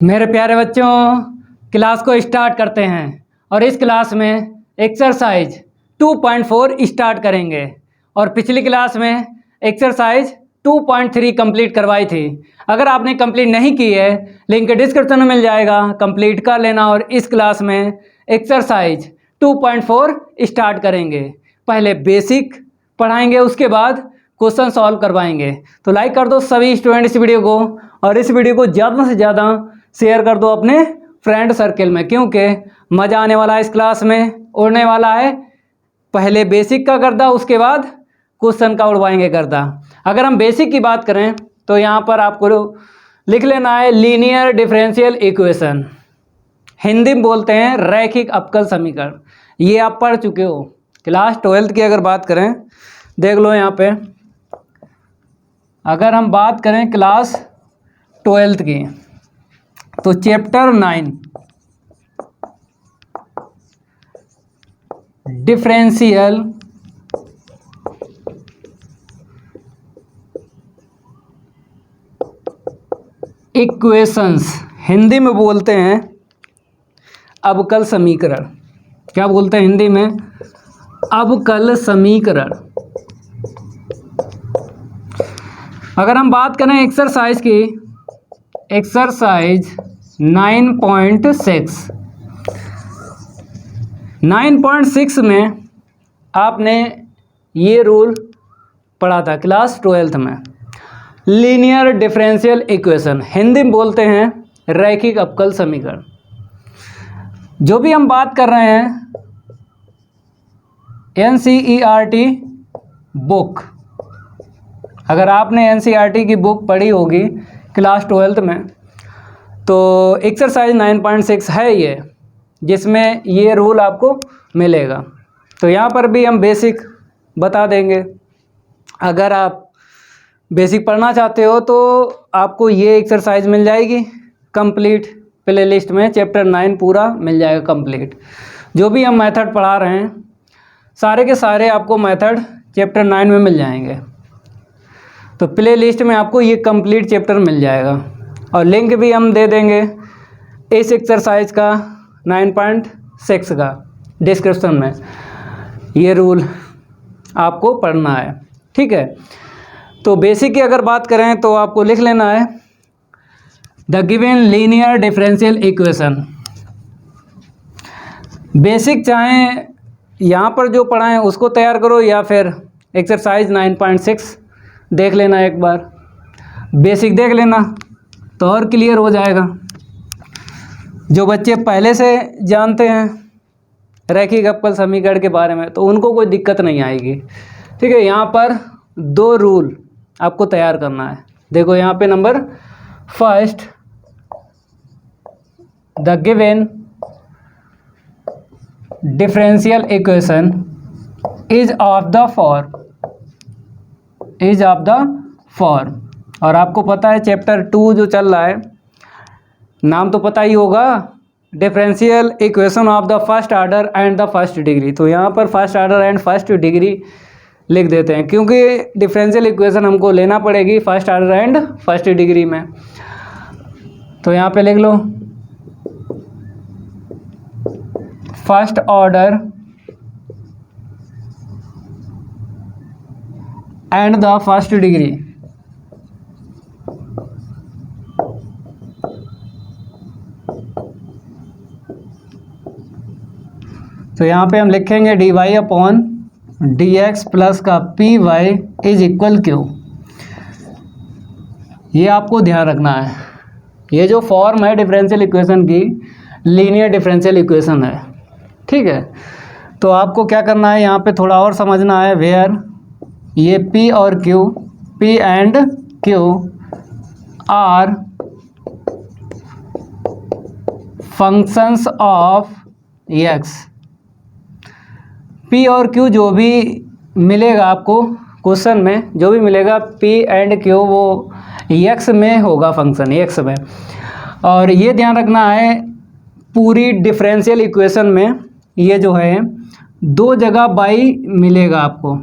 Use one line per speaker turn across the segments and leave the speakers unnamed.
मेरे प्यारे बच्चों, क्लास को स्टार्ट करते हैं और इस क्लास में एक्सरसाइज 2.4 स्टार्ट करेंगे और पिछली क्लास में एक्सरसाइज 2.3 कंप्लीट करवाई थी। अगर आपने कंप्लीट नहीं की है, लिंक डिस्क्रिप्शन में मिल जाएगा, कंप्लीट कर लेना। और इस क्लास में एक्सरसाइज 2.4 स्टार्ट करेंगे। पहले बेसिक पढ़ाएंगे, उसके बाद क्वेश्चन सॉल्व करवाएंगे। तो लाइक कर दो सभी स्टूडेंट इस वीडियो को, और इस वीडियो को ज़्यादा से ज़्यादा शेयर कर दो अपने फ्रेंड सर्कल में, क्योंकि मज़ा आने वाला है। इस क्लास में उड़ने वाला है, पहले बेसिक का गर्दा, उसके बाद क्वेश्चन का उड़वाएंगे गर्दा। अगर हम बेसिक की बात करें तो यहाँ पर आपको लिख लेना है लीनियर डिफरेंशियल इक्वेशन, हिंदी में बोलते हैं रैखिक अवकल समीकरण। ये आप पढ़ चुके हो। क्लास 12th की अगर बात करें, देख लो यहाँ पे, अगर हम बात करें क्लास 12th की तो चैप्टर 9 डिफरेंशियल इक्वेशंस, हिंदी में बोलते हैं अवकल समीकरण। क्या बोलते हैं हिंदी में? अवकल समीकरण। अगर हम बात करें एक्सरसाइज की, एक्सरसाइज 9.6 में आपने ये रूल पढ़ा था क्लास 12th में, लीनियर डिफरेंशियल इक्वेशन, हिंदी में बोलते हैं रैखिक अवकल समीकरण। जो भी हम बात कर रहे हैं NCERT बुक, अगर आपने NCERT की बुक पढ़ी होगी क्लास 12th में, तो एक्सरसाइज 9.6 है ये, जिसमें ये रूल आपको मिलेगा। तो यहाँ पर भी हम बेसिक बता देंगे। अगर आप बेसिक पढ़ना चाहते हो तो आपको ये एक्सरसाइज मिल जाएगी कंप्लीट प्ले लिस्ट में, चैप्टर 9 पूरा मिल जाएगा कंप्लीट। जो भी हम मेथड पढ़ा रहे हैं सारे के सारे आपको मेथड चैप्टर 9 में मिल जाएंगे। तो प्ले लिस्ट में आपको ये कंप्लीट चैप्टर मिल जाएगा, और लिंक भी हम दे देंगे इस एक्सरसाइज का 9.6 का डिस्क्रिप्शन में। ये रूल आपको पढ़ना है, ठीक है। तो बेसिक की अगर बात करें तो आपको लिख लेना है the given linear differential equation. Basic चाहे यहाँ पर जो पढ़ाएं उसको तैयार करो, या फिर एक्सरसाइज 9.6 देख लेना एक बार, बेसिक देख लेना तो और क्लियर हो जाएगा। जो बच्चे पहले से जानते हैं रैखिक अवकल समीकरण के बारे में तो उनको कोई दिक्कत नहीं आएगी, ठीक है। यहाँ पर 2 रूल आपको तैयार करना है। देखो यहाँ पे number first, the given differential equation is of the form, और आपको पता है चैप्टर 2 जो चल रहा है, नाम तो पता ही होगा, differential equation of the first order and the first degree. तो यहाँ पर first order and first degree लिख देते हैं, क्योंकि डिफरेंशियल इक्वेशन हमको लेना पड़ेगी first order and first degree में। तो यहाँ पे लिख लो first order and the first degree. तो यहाँ पे हम लिखेंगे dy अपॉन dx प्लस का py इज इक्वल क्यू। ये आपको ध्यान रखना है, ये जो फॉर्म है डिफरेंशियल इक्वेशन की, लीनियर डिफरेंशियल इक्वेशन है, ठीक है। तो आपको क्या करना है, यहाँ पे थोड़ा और समझना है, वेयर ये p और q, p and q are functions of x। p और q जो भी मिलेगा आपको क्वेश्चन में, जो भी मिलेगा p एंड q वो x में होगा, फंक्शन x में। और ये ध्यान रखना है पूरी डिफरेंशियल इक्वेशन में ये जो है 2 जगह बाई मिलेगा आपको।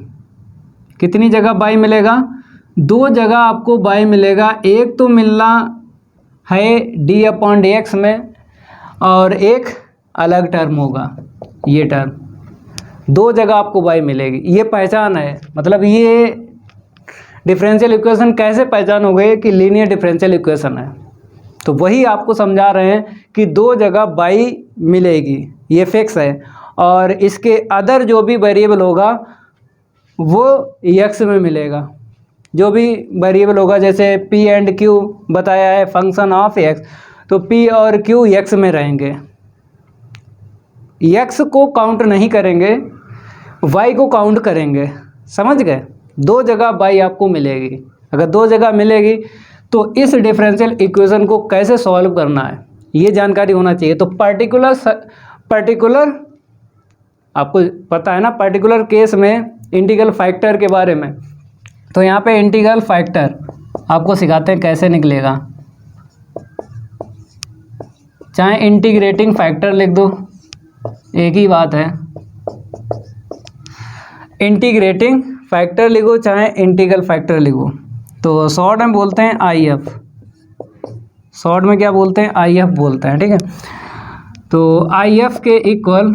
कितनी जगह बाई मिलेगा? 2 जगह आपको बाई मिलेगा। एक तो मिलना है d/dx में, और एक अलग टर्म होगा, ये टर्म, दो जगह आपको y मिलेगी। ये पहचान है, मतलब ये डिफरेंशियल इक्वेशन कैसे पहचान हो गई कि लीनियर डिफरेंशियल इक्वेशन है। तो वही आपको समझा रहे हैं कि दो जगह y मिलेगी, ये फिक्स है, और इसके अदर जो भी वेरिएबल होगा वो x में मिलेगा। जो भी वेरिएबल होगा, जैसे p एंड q बताया है फंक्शन ऑफ x, तो p और q x में रहेंगे। x को काउंट नहीं करेंगे, y को काउंट करेंगे, समझ गए। दो जगह y आपको मिलेगी। अगर दो जगह मिलेगी तो इस डिफरेंशियल इक्वेशन को कैसे सॉल्व करना है ये जानकारी होना चाहिए। तो पर्टिकुलर आपको पता है ना, पर्टिकुलर केस में इंटीग्रल फैक्टर के बारे में। तो यहाँ पे इंटीग्रल फैक्टर आपको सिखाते हैं कैसे निकलेगा। चाहे इंटीग्रेटिंग फैक्टर लिख दो, एक ही बात है। इंटीग्रेटिंग फैक्टर लिखो चाहे इंटीग्रल फैक्टर लिखो, तो शॉर्ट में बोलते हैं IF। शॉर्ट में क्या बोलते हैं? IF बोलते हैं, ठीक है। तो IF के इक्वल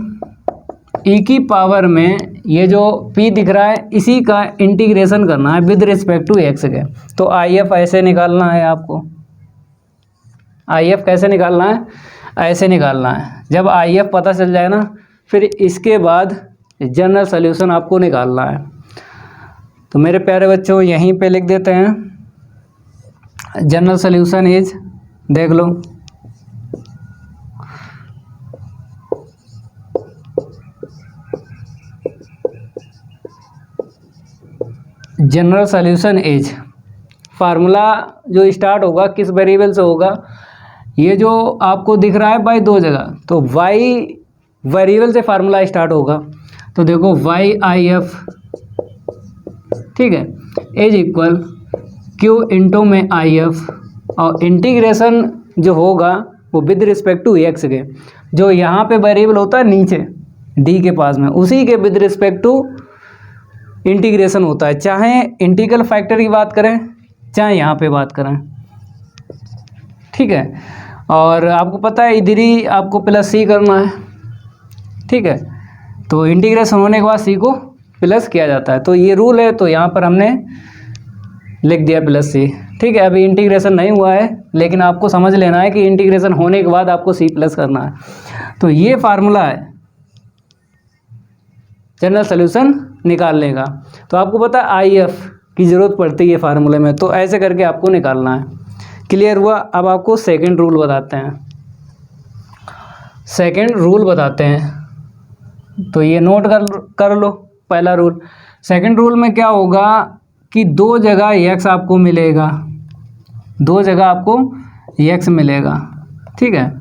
e की पावर में ये जो p दिख रहा है इसी का इंटीग्रेशन करना है विद रिस्पेक्ट टू x के। तो IF ऐसे निकालना है आपको। IF कैसे निकालना है? ऐसे निकालना है। जब IF पता चल जाए ना, फिर इसके बाद जनरल सॉल्यूशन आपको निकालना है। तो मेरे प्यारे बच्चों यहीं पे लिख देते हैं जनरल सॉल्यूशन इज, देख लो, जनरल सॉल्यूशन इज, फार्मूला जो स्टार्ट होगा किस वेरिएबल से होगा, ये जो आपको दिख रहा है बाई दो जगह, तो y वेरिएबल से फार्मूला स्टार्ट होगा। तो देखो YIF, ठीक है, इज इक्वल Q इंटू में IF, और इंटीग्रेशन जो होगा वो विद रिस्पेक्ट टू x के, जो यहाँ पे वेरिएबल होता है नीचे d के पास में, उसी के विद रिस्पेक्ट टू इंटीग्रेशन होता है। चाहे इंटीग्रल फैक्टर की बात करें चाहे यहाँ पे बात करें, ठीक है। और आपको पता है इधर ही आपको प्लस c करना है, ठीक है। तो इंटीग्रेशन होने के बाद c को प्लस किया जाता है, तो ये रूल है। तो यहाँ पर हमने लिख दिया प्लस c, ठीक है। अभी इंटीग्रेशन नहीं हुआ है, लेकिन आपको समझ लेना है कि इंटीग्रेशन होने के बाद आपको c प्लस करना है। तो ये फार्मूला है जनरल सॉल्यूशन निकालने का। तो आपको पता है IF की ज़रूरत पड़ती है फार्मूले में, तो ऐसे करके आपको निकालना है। क्लियर हुआ? अब आपको सेकंड रूल बताते हैं। सेकंड रूल बताते हैं, तो ये नोट कर लो। पहला रूल, सेकंड रूल में क्या होगा कि दो जगह x आपको मिलेगा, दो जगह आपको x मिलेगा, ठीक है।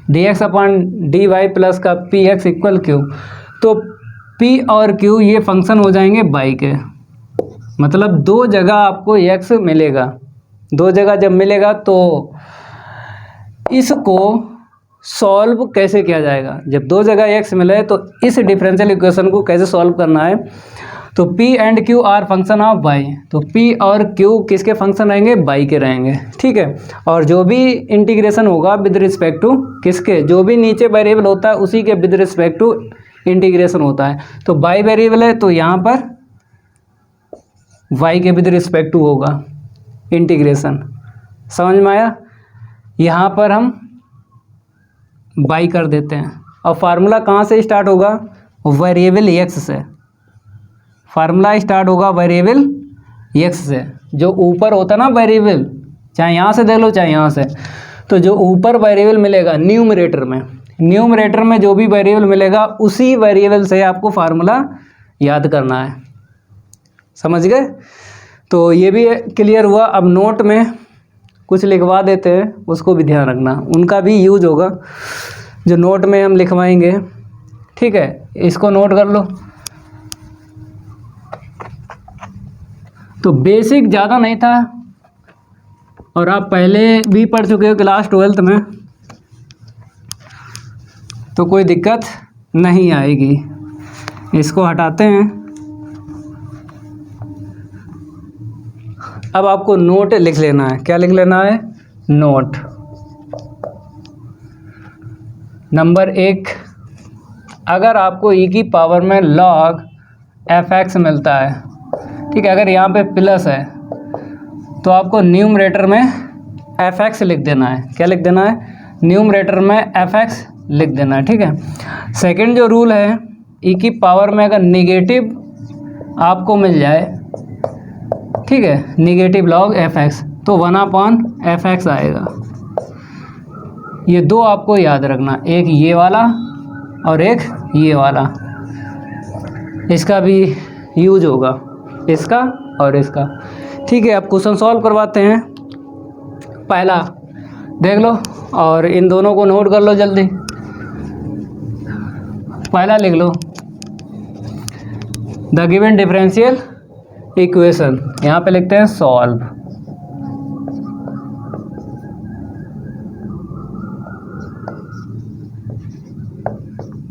dx/dy प्लस का px इक्वल q, तो p और q ये फंक्शन हो जाएंगे y के, मतलब दो जगह आपको x मिलेगा। दो जगह जब मिलेगा तो इसको सॉल्व कैसे किया जाएगा? जब दो जगह x मिले तो इस डिफरेंशियल इक्वेशन को कैसे सॉल्व करना है? तो p and q are function of y, तो p और q किसके फंक्शन रहेंगे? y के रहेंगे, ठीक है। और जो भी इंटीग्रेशन होगा विद रिस्पेक्ट टू किसके, जो भी नीचे वेरिएबल होता है उसी के विद रिस्पेक्ट टू इंटीग्रेशन होता है। तो y वेरिएबल है तो यहाँ पर y के विद रिस्पेक्ट टू होगा इंटीग्रेशन, समझ में आया? यहाँ पर हम y कर देते हैं, और फार्मूला कहाँ से स्टार्ट होगा? वेरिएबल x से। फार्मूला स्टार्ट होगा वेरिएबल x से, जो ऊपर होता ना वेरिएबल, चाहे यहाँ से देख लो चाहे यहाँ से, तो जो ऊपर वेरिएबल मिलेगा न्यूमरेटर में, न्यूमरेटर में जो भी वेरिएबल मिलेगा उसी वेरिएबल से आपको फार्मूला याद करना है, समझ गए? तो ये भी क्लियर हुआ। अब नोट में कुछ लिखवा देते हैं, उसको भी ध्यान रखना, उनका भी यूज होगा जो नोट में हम लिखवाएंगे, ठीक है। इसको नोट कर लो। तो बेसिक ज़्यादा नहीं था और आप पहले भी पढ़ चुके हो क्लास 12th में, तो कोई दिक्कत नहीं आएगी। इसको हटाते हैं। अब आपको नोट लिख लेना है। क्या लिख लेना है? नोट। नंबर एक, अगर आपको e की पावर में log fx मिलता है, ठीक है, अगर यहाँ पे प्लस है तो आपको न्यूमरेटर में fx लिख देना है। क्या लिख देना है? न्यूमरेटर में fx लिख देना है, ठीक है। सेकंड जो रूल है, e की पावर में अगर निगेटिव आपको मिल जाए, ठीक है, निगेटिव log fx, तो 1/fx आएगा। ये दो आपको याद रखना, एक ये वाला और एक ये वाला, इसका भी यूज होगा, इसका और इसका, ठीक है। अब क्वेश्चन सॉल्व करवाते हैं। पहला देख लो और इन दोनों को नोट कर लो जल्दी। पहला लिख लो, द गिवन डिफरेंशियल इक्वेशन, यहाँ पे लिखते हैं solve.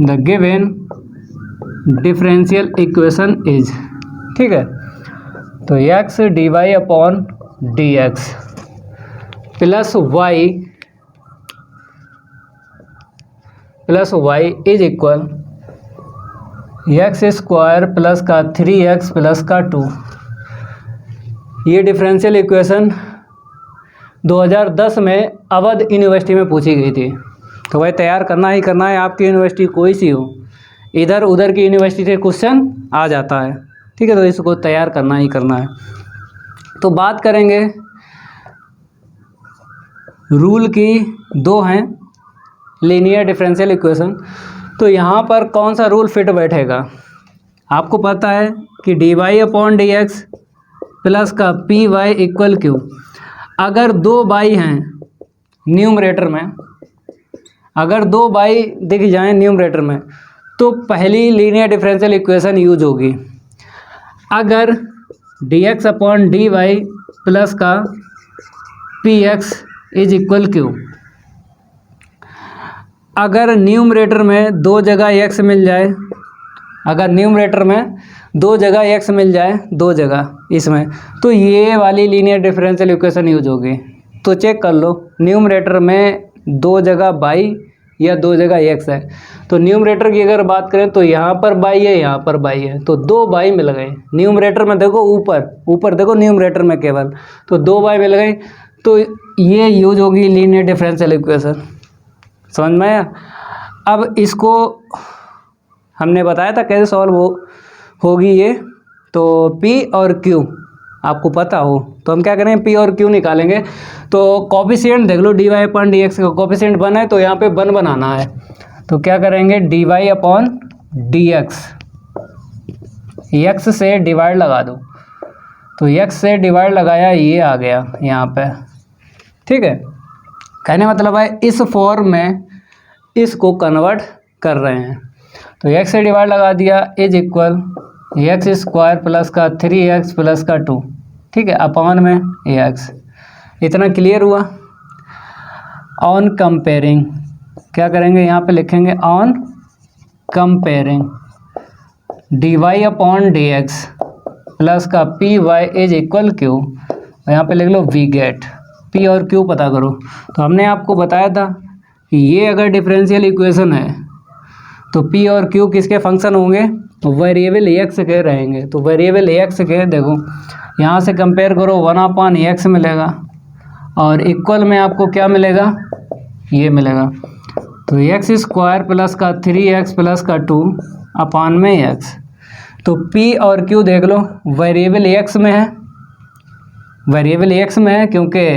The given differential equation is, ठीक है, तो x dy upon dx plus y is equal x square plus का 3x प्लस का 2। ये डिफरेंशियल इक्वेशन 2010 में अवध यूनिवर्सिटी में पूछी गई थी। तो भाई तैयार करना ही करना है, आपकी यूनिवर्सिटी कोई सी हो, इधर उधर की यूनिवर्सिटी से क्वेश्चन आ जाता है, ठीक है, तो इसको तैयार करना ही करना है। तो बात करेंगे, रूल की दो हैं लीनियर डिफरेंशियल इक्वेशन, तो यहाँ पर कौन सा रूल फिट बैठेगा? आपको पता है कि dy upon d x plus का पी वाई इक्वल क्यू। अगर दो बाई हैं न्यूमरेटर में, अगर दो बाई दिख जाएं न्यूमरेटर में, तो पहली लीनियर डिफरेंशियल इक्वेशन यूज होगी। अगर dx अपॉन dy प्लस का px इज इक्वल क्यू, अगर न्यूमरेटर में दो जगह x मिल जाए, अगर न्यूमरेटर में दो जगह x मिल जाए, दो जगह इसमें, तो ये वाली लीनियर डिफरेंशियल इक्वेशन यूज होगी। तो चेक कर लो, न्यूमरेटर में दो जगह बाई या दो जगह x है, तो न्यूमरेटर की अगर बात करें तो यहाँ पर बाई है, यहाँ पर बाई है, तो दो बाई मिल गए। न्यूमरेटर में देखो, ऊपर देखो न्यूमरेटर में केवल, तो दो बाई मिल गई, तो ये यूज होगी लीनियर डिफरेंशियल इक्वेशन। समझ में आया? अब इसको हमने बताया था कैसे सॉल्व होगी ये, तो P और Q आपको पता हो तो हम क्या करें, P और Q निकालेंगे। तो कोफिशिएंट देख लो, dy अपॉन डी एक्स का कोफिशिएंट 1 है, तो यहाँ पे 1 बनाना है। तो क्या करेंगे, dy अपॉन डी एक्स से डिवाइड लगा दो, तो x से डिवाइड लगाया, ये आ गया यहाँ पे, ठीक है। कहने मतलब है इस फॉर्म में इसको कन्वर्ट कर रहे हैं। तो x से डिवाइड लगा दिया is equal x square plus का 3x प्लस का 2, ठीक है, अपॉन में ax। इतना क्लियर हुआ। ऑन कंपेयरिंग क्या करेंगे, यहाँ पे लिखेंगे on comparing dy upon d x plus का p y is equal q, यहाँ पे लिख लो वी गेट, p और q पता करो। तो हमने आपको बताया था कि ये अगर डिफरेंशियल इक्वेशन है तो p और q किसके फंक्शन होंगे, वेरिएबल x के रहेंगे। तो वेरिएबल x के देखो, यहाँ से कंपेयर करो, 1/x मिलेगा और इक्वल में आपको क्या मिलेगा, ये मिलेगा। तो एक्स स्क्वायर प्लस का 3x प्लस का 2 अपॉन में x। तो p और q देख लो, वेरिएबल x में है, वेरिएबल x में है, क्योंकि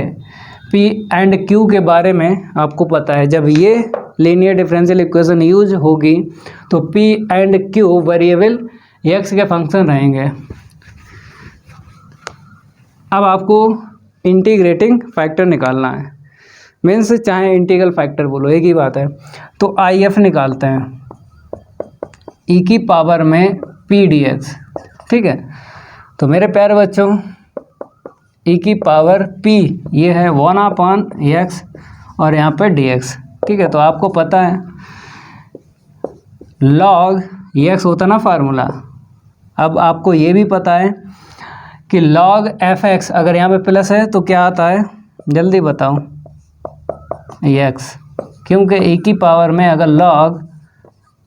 p एंड q के बारे में आपको पता है। जब ये लीनियर डिफरेंशियल इक्वेशन यूज होगी तो p and q variable x के फंक्शन रहेंगे। अब आपको इंटीग्रेटिंग फैक्टर निकालना है, मीन्स चाहे इंटीग्रल फैक्टर बोलो, एक ही बात है। तो IF निकालते हैं, e की पावर में p dx, ठीक है। तो मेरे प्यारे बच्चों, e की पावर p ये है 1/x और यहाँ पे dx, ठीक है। तो आपको पता है log x होता ना फार्मूला। अब आपको ये भी पता है कि log fx अगर यहाँ पे प्लस है तो क्या आता है, जल्दी बताओ, x, क्योंकि e की पावर में अगर log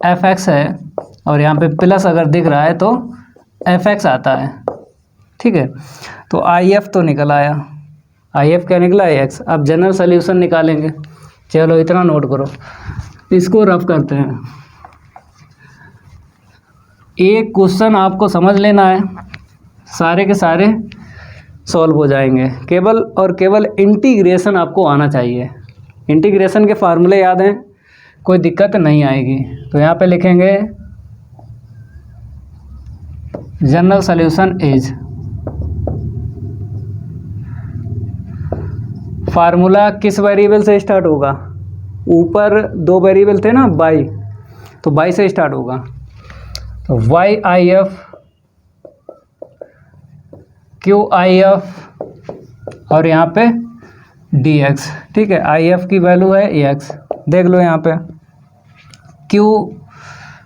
fx है और यहाँ पे प्लस अगर दिख रहा है तो fx आता है, ठीक है। तो if तो निकल आया, if क्या निकला x। अब जनरल सोल्यूशन निकालेंगे, चलो इतना नोट करो, इसको रफ करते हैं। एक क्वेश्चन आपको समझ लेना है, सारे के सारे सॉल्व हो जाएंगे, केवल और केवल इंटीग्रेशन आपको आना चाहिए। इंटीग्रेशन के फार्मूले याद हैं, कोई दिक्कत नहीं आएगी। तो यहाँ पे लिखेंगे जनरल सॉल्यूशन इज, फार्मूला किस वेरिएबल से स्टार्ट होगा, ऊपर दो वेरिएबल थे ना बाई, तो बाई से स्टार्ट होगा। तो y I F Q I F और यहाँ पे डी एक्स, ठीक है। आई एफ की वैल्यू है एक्स, देख लो यहाँ पे। क्यू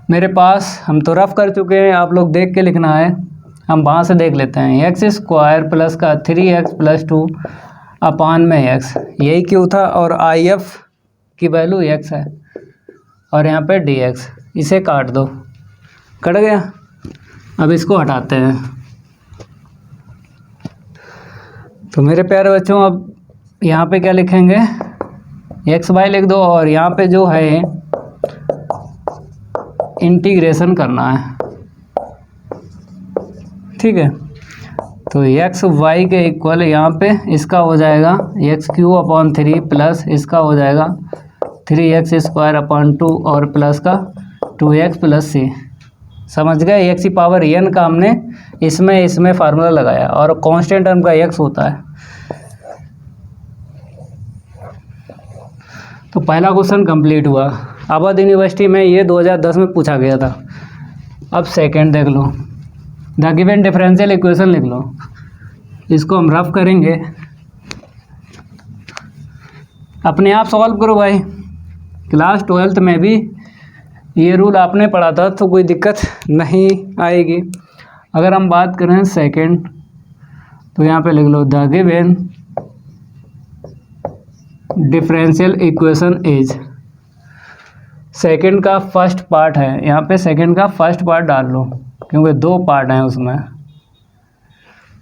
मेरे पास हम तो रफ कर चुके हैं, आप लोग देख के लिखना है, हम वहाँ से देख लेते हैं। एक्स स्क्वायर प्लस का 3x + 2 अपान में एक्स, यही क्यू था। और आई एफ की वैल्यू एक्स है और यहाँ पे डी एक्स, इसे काट दो, कट गया। अब इसको हटाते हैं। तो मेरे प्यारे बच्चों, अब यहाँ पे क्या लिखेंगे, एक्स वाई लिख दो और यहाँ पे जो है इंटीग्रेशन करना है, ठीक है। तो एक्स वाई के इक्वल यहाँ पे इसका हो जाएगा x³ प्लस इसका हो जाएगा 3x² 2 और प्लस का 2x + c। समझ गए, x की पावर n का हमने इसमें फार्मूला लगाया और कांस्टेंट टर्म का x होता है। तो पहला क्वेश्चन कंप्लीट हुआ। अवध यूनिवर्सिटी में ये 2010 में पूछा गया था। अब सेकंड देख लो, द गिवन डिफरेंशियल इक्वेशन लिख लो, इसको हम रफ करेंगे, अपने आप सॉल्व करो भाई। क्लास 12th में भी ये रूल आपने पढ़ा था, तो कोई दिक्कत नहीं आएगी। अगर हम बात करें सेकंड, तो यहाँ पे लिख लो the given differential equation is, second का फर्स्ट पार्ट है, यहाँ पे सेकंड का फर्स्ट पार्ट डाल लो, क्योंकि दो पार्ट हैं उसमें,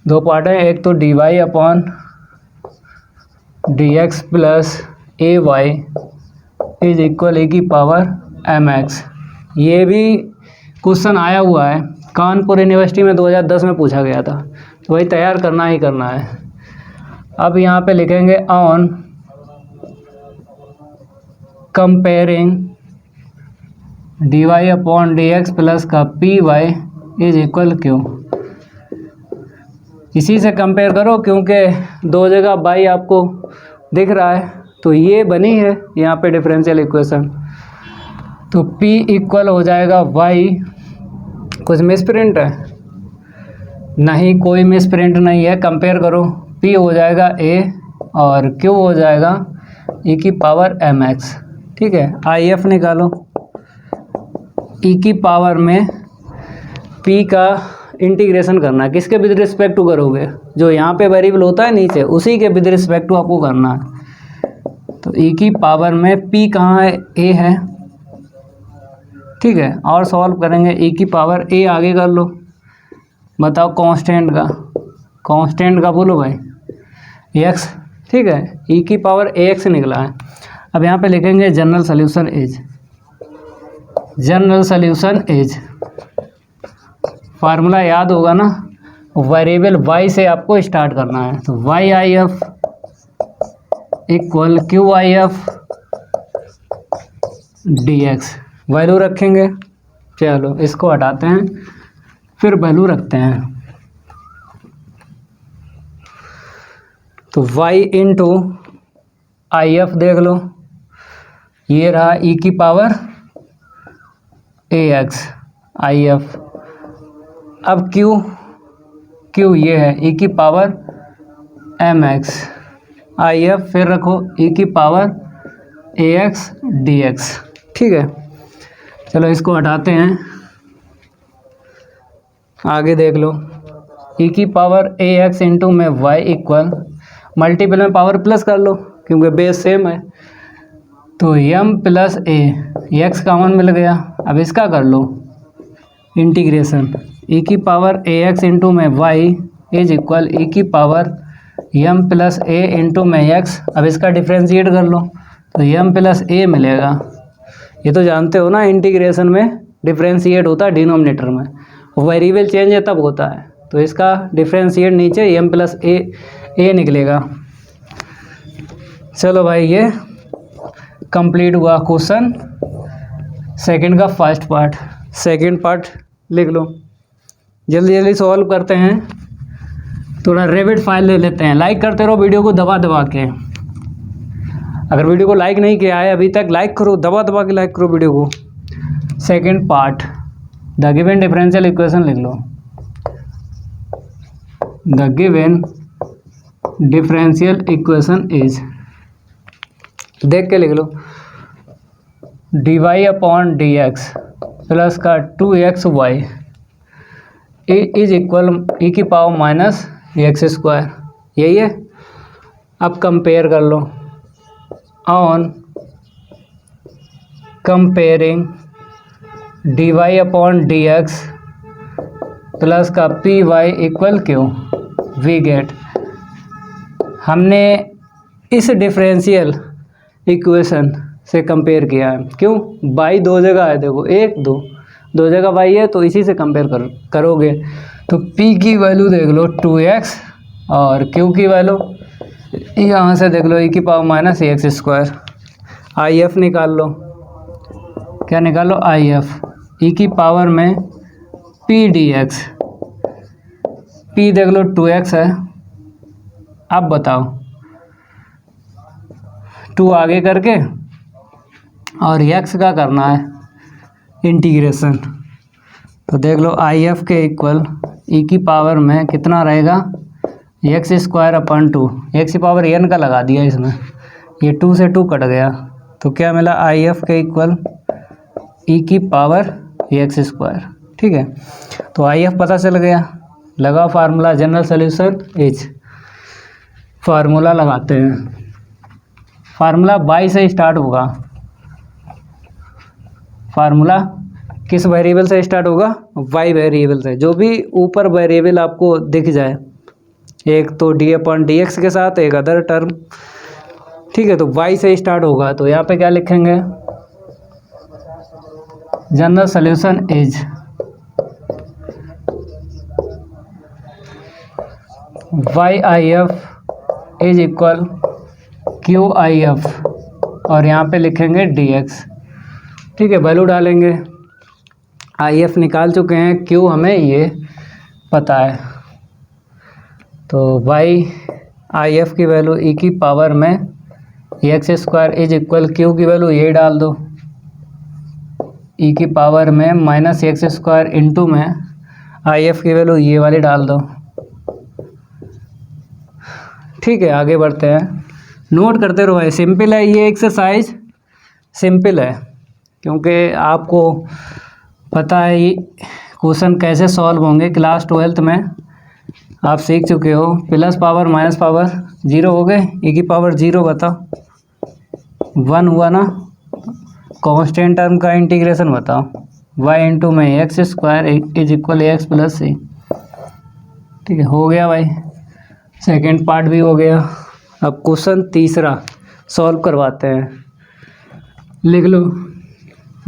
दो पार्ट है। एक तो dy/dx + ay is equal e⁻mx। ये भी क्वेश्चन आया हुआ है, कानपुर यूनिवर्सिटी में 2010 में पूछा गया था, तो वही तैयार करना ही करना है। अब यहाँ पे लिखेंगे ऑन कंपेयरिंग dy/dx प्लस का py इज इक्वल q। इसी से कंपेयर करो, क्योंकि दो जगह बाई आपको दिख रहा है, तो ये बनी है यहाँ पे डिफरेंशियल इक्वेशन। तो p इक्वल हो जाएगा y, कुछ मिसप्रिंट है? नहीं, कोई मिसप्रिंट नहीं है। कंपेयर करो, p हो जाएगा a और q हो जाएगा e⁻mx, ठीक है। if निकालो, e की पावर में p का इंटीग्रेशन करना है, किसके विद रिस्पेक्ट टू करोगे, जो यहाँ पे वेरिएबल होता है नीचे, उसी के विद रिस्पेक्ट टू आपको करना है। तो e की पावर में p कहाँ है, a है, ठीक है। और सॉल्व करेंगे, e की पावर a आगे कर लो, बताओ कांस्टेंट का बोलो भाई, x, ठीक है। e की पावर ax निकला है। अब यहाँ पे लिखेंगे जनरल सोल्यूशन इज, फार्मूला याद होगा ना, वेरिएबल y से आपको स्टार्ट करना है। तो y/if equal q/if dx, value रखेंगे। चलो इसको हटाते हैं, फिर वैल्यू रखते हैं। तो y × if देख लो, ये रहा e⁻ax if। अब q ये है e⁻mx if, फिर रखो e⁻ax dx, ठीक है। चलो इसको हटाते हैं, आगे देख लो, e⁻ax × में y इक्वल, मल्टीपल में पावर प्लस कर लो क्योंकि बेस सेम है, तो m प्लस ए, एक्स कॉमन मिल गया। अब इसका कर लो इंटीग्रेशन, e की पावर ए एक्स इंटू में वाई इज इक्वल e की पावर m प्लस ए इंटू में एक्स। अब इसका डिफ्रेंशिएट कर लो तो m प्लस ए मिलेगा। ये तो जानते हो ना, इंटीग्रेशन में डिफ्रेंशिएट होता है डिनोमिनेटर में, वेरिएबल चेंज है तब होता है। तो इसका डिफ्रेंशिएट नीचे m प्लस ए निकलेगा। चलो भाई, ये कंप्लीट हुआ क्वेश्चन सेकंड का फर्स्ट पार्ट। सेकंड पार्ट लिख लो, जल्दी जल्दी सॉल्व करते हैं। थोड़ा रेविड फाइल ले लेते हैं। लाइक करते रहो वीडियो को दबा दबा के। अगर वीडियो को लाइक नहीं किया है अभी तक, लाइक करो, दबा दबा के लाइक करो वीडियो को। Second part, the given differential equation लिख लो। The given differential equation is, देख के लिख लो, dy upon d x plus का 2xy इज इक्वल e की पावर माइनस एक्स स्क्वायर। यही है। अब कंपेयर कर लो। On comparing dy upon d x plus का p y equal q, we get, हमने इस डिफरेंशियल इक्वेशन से कंपेयर किया है। क्यों? बाई दो जगह है, देखो एक दो जगह बाई है, तो इसी से कंपेयर करोगे। तो p की वैल्यू देख लो 2x और q की वैल्यू यहाँ से देख लो e की power minus x square. if निकाल लो। क्या निकालो? if e की पावर में p dx, p देख लो 2x है। अब बताओ, 2 आगे करके और x का करना है इंटीग्रेशन। तो देख लो if के इक्वल e की पावर में कितना रहेगा, एक्स स्क्वायर अपन 2, एक्स की पावर n का लगा दिया इसमें, ये 2 से 2 कट गया। तो क्या मिला? if के इक्वल e की पावर एक्स स्क्वायर। ठीक है, तो if पता चल गया। लगा formula, general solution is, formula लगाते हैं। फार्मूला y से स्टार्ट होगा। फार्मूला किस वेरिएबल से स्टार्ट होगा? y वेरिएबल से। जो भी ऊपर वेरिएबल आपको दिख जाए, एक तो डी अपॉन डी एक्स के साथ एक अदर टर्म, ठीक है, तो y से स्टार्ट होगा। तो यहाँ पे क्या लिखेंगे? General solution is YIF is equal QIF और यहाँ पे लिखेंगे DX। ठीक है, वैल्यू डालेंगे। IF निकाल चुके हैं, Q हमें ये पता है। तो YIF की वैल्यू e की पावर में x square is equal Q की वैल्यू ये डाल दो, e की पावर में माइनस एक्स स्क्वायर इंटू में IF की वैल्यू ये वाली डाल दो। ठीक है, आगे बढ़ते हैं। नोट करते रहो, सिंपल है ये एक्सरसाइज, सिंपल है क्योंकि आपको पता है ये क्वेश्चन कैसे सॉल्व होंगे। क्लास 12th में आप सीख चुके हो। प्लस पावर माइनस पावर 0 हो गए, e की पावर 0 बताओ, 1 हुआ ना। कांस्टेंट टर्म का इंटीग्रेशन बताओ, y इंटू में x square is equal x plus c. ठीक है, हो गया भाई, सेकेंड पार्ट भी हो गया। अब क्वेश्चन तीसरा सॉल्व करवाते हैं। लिख लो,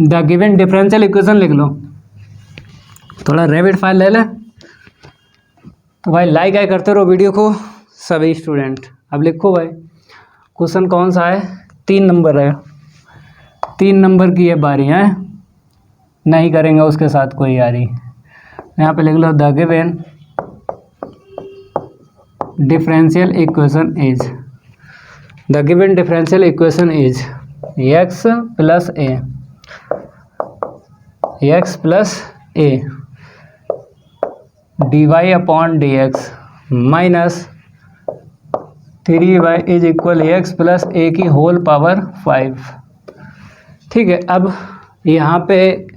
द गिवन डिफरेंशियल इक्वेशन लिख लो। थोड़ा रैपिड फाइल ले ले। तो भाई लाइक आए करते रहो वीडियो को सभी स्टूडेंट। अब लिखो भाई, क्वेश्चन कौन सा है? 3 नंबर है, 3 नंबर की ये बारी है, नहीं करेंगे उसके साथ कोई यारी। यहाँ पे लिख लो, the given differential equation is, the given differential equation is x plus a d y upon d x minus 3y is equal x plus a की होल पावर 5। ठीक है, अब यहाँ पे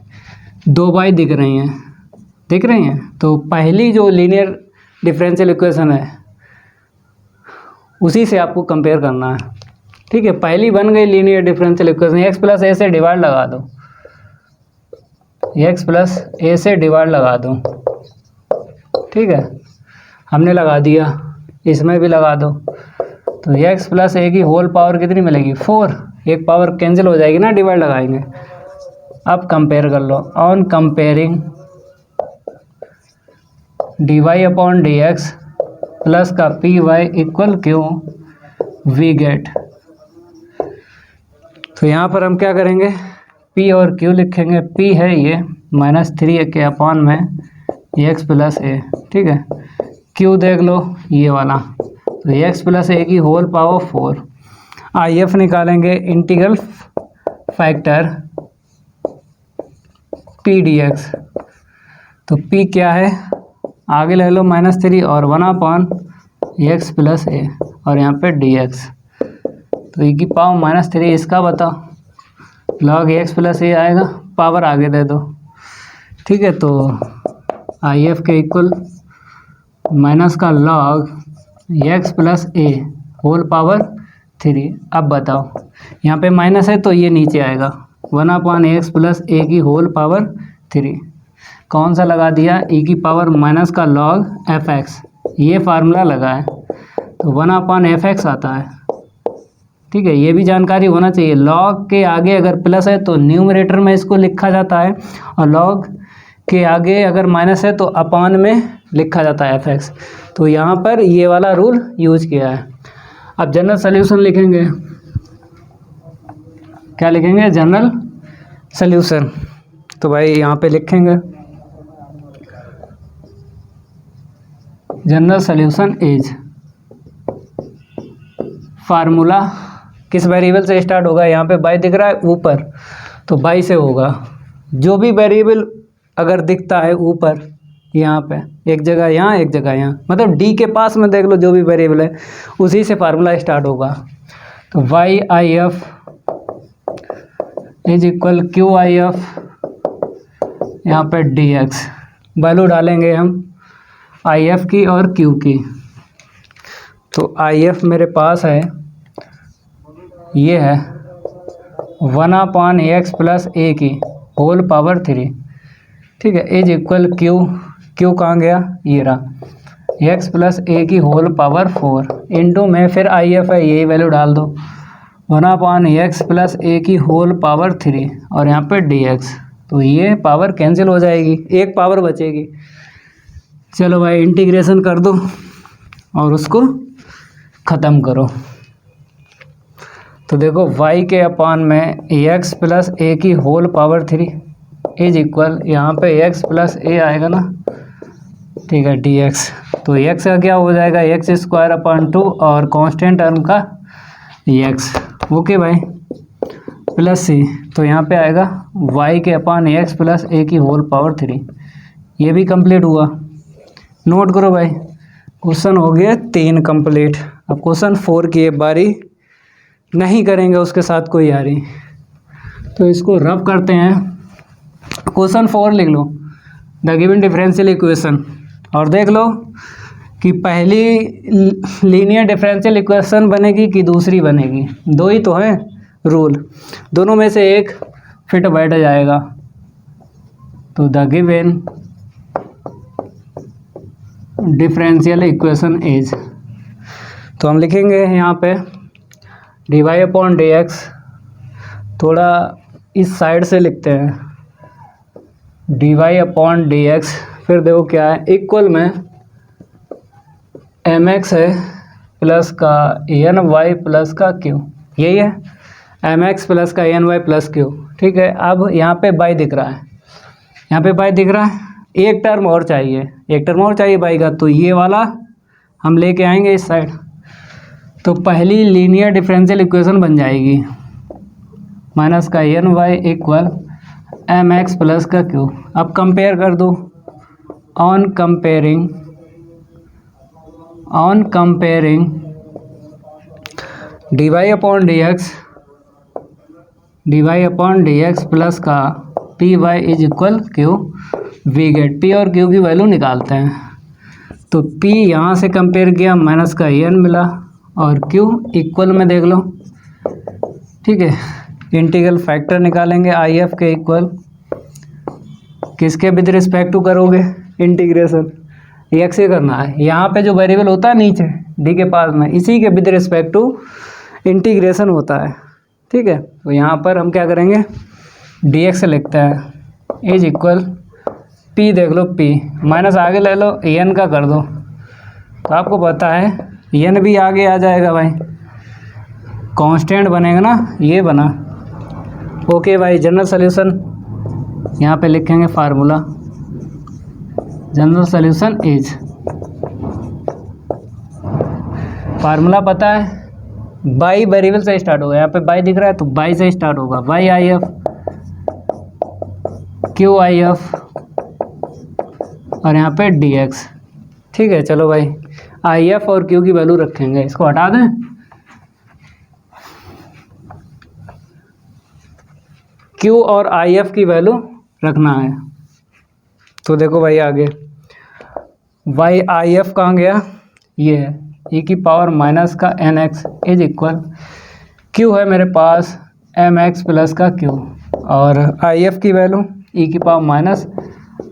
2y दिख रही हैं, तो पहली जो लीनियर डिफरेंशियल इक्वेशन है उसी से आपको कंपेयर करना है। ठीक है, पहली बन गई linear differential equation. X plus a से डिवाइड लगा दो, एक्स प्लस ए से डिवाइड लगा दो, ठीक है, हमने लगा दिया, इसमें भी लगा दो। तो एक्स प्लस ए की होल पावर कितनी मिलेगी? 4। एक पावर कैंसिल हो जाएगी ना, डिवाइड लगाएंगे। अब कंपेयर कर लो, on comparing d y upon d x plus का p y equal q we get. तो यहाँ पर हम क्या करेंगे, P और Q लिखेंगे। P है ये -3 के अपॉन में एक्स प्लस ए, ठीक है। Q देख लो ये वाला, तो एक्स प्लस ए की होल पावर 4। IF निकालेंगे, इंटीग्रल फैक्टर P dx। तो P क्या है, आगे ले लो -3 और 1/x प्लस ए और यहाँ पे dx। तो e की पावर -3, इसका बताओ, log x प्लस ए आएगा, पावर आगे दे दो, ठीक है। तो IF के इक्वल माइनस का log x प्लस ए होल पावर 3। अब बताओ, यहाँ पे माइनस है तो ये नीचे आएगा, 1/x प्लस ए की होल पावर 3। कौन सा लगा दिया, e की पावर माइनस का log fx, ये फार्मूला लगा है तो 1/fx आता है, ठीक है। ये भी जानकारी होना चाहिए, log के आगे अगर प्लस है तो न्यूमरेटर में इसको लिखा जाता है, और log के आगे अगर माइनस है तो अपान में लिखा जाता है fx। तो यहाँ पर ये वाला रूल यूज किया है। अब जनरल सॉल्यूशन लिखेंगे, क्या लिखेंगे, जनरल सॉल्यूशन। तो भाई यहाँ पे लिखेंगे जनरल सॉल्यूशन इज, फार्मूला किस वेरिएबल से स्टार्ट होगा, यहाँ पे बाई दिख रहा है ऊपर, तो बाई से होगा। जो भी वेरिएबल अगर दिखता है ऊपर, यहाँ पे एक जगह यहाँ एक जगह यहाँ, मतलब डी के पास में देख लो जो भी वेरिएबल है, उसी से फार्मूला स्टार्ट होगा। तो y I F is equal Q I F, यहाँ पे डी एक्स वैल्यू डालेंगे हम आई एफ की और क्यू की। तो आई एफ मेरे पास है, ये है 1/x प्लस ए की होल पावर 3, ठीक है, इज इक्वल क्यू, क्यू कहाँ गया, ये रहा, x प्लस ए की होल पावर 4 इंटू में फिर आई एफ है, यही वैल्यू डाल दो, 1/x प्लस ए की होल पावर 3 और यहाँ पे dx। तो ये पावर कैंसिल हो जाएगी, एक पावर बचेगी। चलो भाई इंटीग्रेशन कर दो और उसको ख़त्म करो। तो देखो y के अपान में x प्लस ए की होल पावर 3 इज इक्वल, यहाँ पे x प्लस ए आएगा ना, ठीक है, dx। तो x का क्या हो जाएगा, x² 2 और कांस्टेंट टर्म का x, ओके भाई, प्लस c। तो यहाँ पे आएगा y के अपान x प्लस ए की होल पावर 3। ये भी कंप्लीट हुआ, नोट करो भाई। क्वेश्चन हो गया 3 कंप्लीट। अब क्वेश्चन 4 की बारी नहीं करेंगे, उसके साथ कोई यारी, तो इसको रब करते हैं। क्वेश्चन 4 लिख लो, द गिवन डिफरेंशियल इक्वेशन, और देख लो कि पहली लीनियर डिफरेंशियल इक्वेशन बनेगी कि दूसरी बनेगी। दो ही तो हैं रूल, दोनों में से एक फिट बैठ जाएगा। तो the given differential equation is, तो हम लिखेंगे यहाँ पे d y upon d x, थोड़ा इस साइड से लिखते हैं, d y upon d x, फिर देखो क्या है, इक्वल में एम एक्स है प्लस का एन वाई प्लस का क्यू, यही है, एम एक्स प्लस का एन वाई प्लस क्यू, ठीक है। अब यहाँ पे बाई दिख रहा है, यहाँ पे बाई दिख रहा है, एक टर्म और चाहिए, एक टर्म और चाहिए बाई का, तो ये वाला हम लेके आएंगे इस साइड। तो पहली लीनियर डिफरेंशियल इक्वेशन बन जाएगी माइनस का N y equal m x plus का क्यू। अब कंपेयर कर दो, on comparing d y upon d x plus का p y is equal q we get. P और क्यू की वैल्यू निकालते हैं। तो पी यहाँ से कंपेयर किया, माइनस का एन मिला, और क्यू इक्वल में देख लो ठीक है। इंटीग्रल फैक्टर निकालेंगे आई एफ के इक्वल किसके विद रिस्पेक्ट टू करोगे इंटीग्रेशन, एक्स से करना है। यहाँ पे जो वेरिएबल होता है नीचे डी के पास में, इसी के विद रिस्पेक्ट टू इंटीग्रेशन होता है। ठीक है, तो यहाँ पर हम क्या करेंगे, डी एक्स लिखते हैं इज इक्वल पी, देख लो पी माइनस आगे ले लो एन का कर दो, तो आपको पता है एन भी आगे आ जाएगा भाई, कांस्टेंट बनेगा ना, ये बना। ओके भाई, जनरल सॉल्यूशन यहाँ पे लिखेंगे formula, general solution is, formula पता है बाई वेरिएबल से स्टार्ट होगा, यहाँ पे बाई दिख रहा है तो बाई से स्टार्ट होगा, by I F Q I F और यहाँ पे डी एक्स। ठीक है, चलो भाई आई एफ और क्यू की वैल्यू रखेंगे, इसको हटा दें, क्यू और आई एफ की वैल्यू रखना है। तो देखो भाई आगे वाई आई एफ कहाँ गया, ये है ई की पावर माइनस का N x is equal, Q है मेरे पास एम एक्स प्लस का क्यू, और आई एफ की वैल्यू ई की पावर माइनस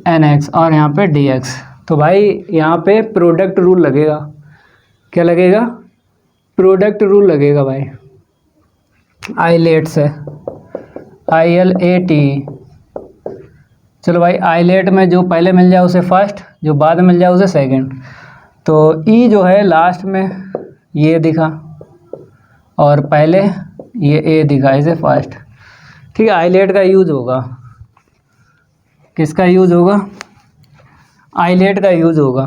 एन एक्स और यहाँ पे डी एक्स। तो भाई यहाँ पे प्रोडक्ट रूल लगेगा, क्या लगेगा, प्रोडक्ट रूल लगेगा भाई, आई लेट से आई एल ए टी। चलो भाई आई लेट में जो पहले मिल जाए उसे फर्स्ट, जो बाद में मिल जाए उसे सेकंड। तो ई जो है लास्ट में ये दिखा और पहले ये ए दिखा, इसे फर्स्ट। ठीक है, आई लेट का यूज होगा, किसका यूज होगा, आई लेट का यूज होगा,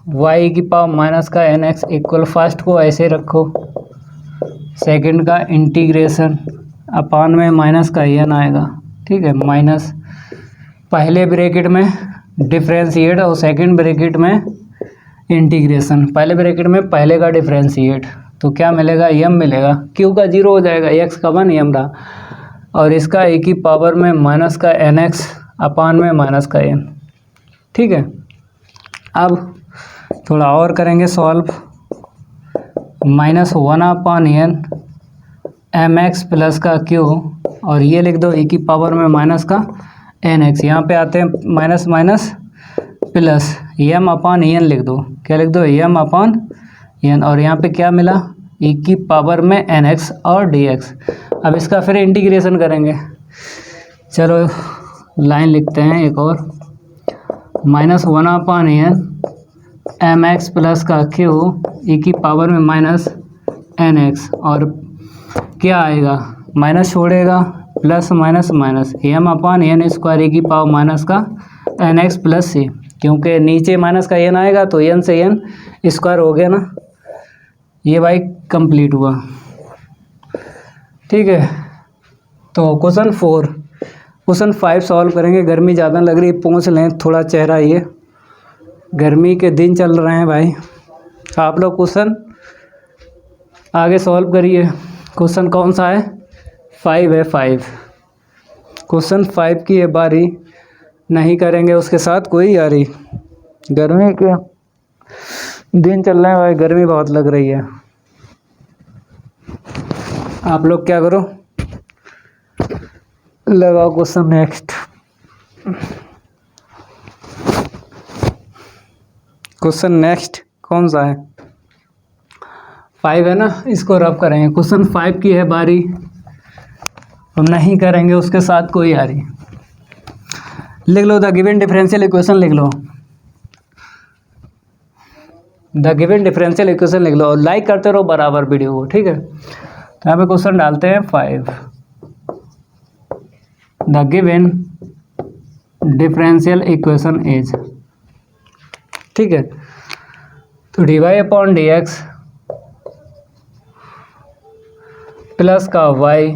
वाई की पावर माइनस का एन एक्स इक्वल, फर्स्ट को ऐसे रखो, सेकंड का इंटीग्रेशन अपान में माइनस का एन आएगा। ठीक है, माइनस पहले ब्रैकेट में डिफ्रेंशिएट और सेकंड ब्रैकेट में इंटीग्रेशन, पहले ब्रैकेट में पहले का डिफ्रेंशिएट, तो क्या मिलेगा, एम मिलेगा, क्यू का 0 हो जाएगा, एक्स का 1 एम रहा, और इसका ए की पावर में माइनस का एन एक्स अपान में माइनस का एन। ठीक है, अब थोड़ा और करेंगे सॉल्व, -1 अपान एन एम एक्स प्लस का क्यू, और ये लिख दो ई की पावर में माइनस का एन एक्स, यहाँ पे आते हैं माइनस माइनस प्लस, एम अपान एन लिख दो, क्या लिख दो, एम अपान एन, और यहाँ पे क्या मिला, ई की पावर में एन एक्स और डी एक्स। अब इसका फिर इंटीग्रेशन करेंगे, चलो लाइन लिखते हैं एक और, -1 अपान एन एम एक्स प्लस का क्यू ई की पावर में माइनस एन एक्स, और क्या आएगा, माइनस छोड़ेगा प्लस माइनस माइनस, एम अपान एन स्क्वायर ई की पावर माइनस का एन एक्स प्लस सी, क्योंकि नीचे माइनस का एन आएगा तो एन से एन स्क्वायर हो गया ना। ये भाई कंप्लीट हुआ। ठीक है, तो क्वेश्चन 4, क्वेश्चन 5 सॉल्व करेंगे। गर्मी ज़्यादा लग रही, पहुँच लें थोड़ा चेहरा, ये गर्मी के दिन चल रहे हैं भाई। आप लोग क्वेश्चन आगे सॉल्व करिए। क्वेश्चन कौन सा है, 5 है, 5 क्वेश्चन 5 की है बारी, नहीं करेंगे उसके साथ कोई यारी। गर्मी के दिन चल रहे हैं भाई, गर्मी बहुत लग रही है। आप लोग क्या करो, लगाओ क्वेश्चन नेक्स्ट। क्वेश्चन नेक्स्ट कौन सा है, 5 है ना, इसको रब करेंगे। क्वेश्चन 5 की है बारी, हम नहीं करेंगे उसके साथ कोई यारी। लिख लो द गिवन डिफरेंशियल इक्वेशन, लिख लो द गिवन डिफरेंशियल इक्वेशन लिख लो, और लाइक करते रहो बराबर वीडियो को। ठीक है, तो यहाँ पे क्वेश्चन डालते हैं 5, the given differential equation is. ठीक है, तो d y upon d x plus का वाई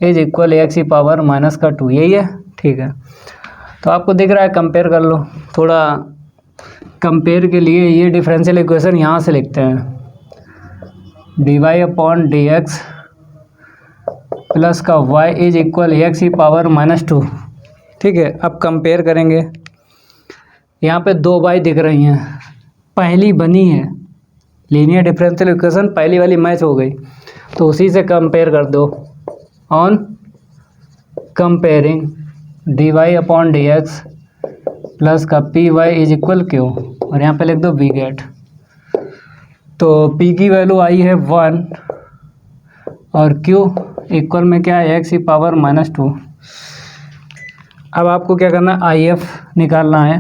इज इक्वल एक्स की पावर माइनस का 2, यही है। ठीक है, तो आपको दिख रहा है, कंपेयर कर लो। थोड़ा कंपेयर के लिए ये डिफरेंशियल इक्वेशन यहाँ से लिखते हैं, d y upon d x plus का वाई इज इक्वल एक्स की पावर -2। ठीक है, अब कंपेयर करेंगे। यहाँ पे 2 वाई दिख रही हैं, पहली बनी है लीनियर डिफरेंशियल इक्वेशन, पहली वाली मैच हो गई। तो उसी से कंपेयर कर दो। On comparing d y upon d x plus का p y is equal q, और यहाँ पे लिख दो वी गेट। तो p की वैल्यू आई है 1 और q इक्वल में क्या है x की पावर -2। अब आपको क्या करना है, आई एफ निकालना है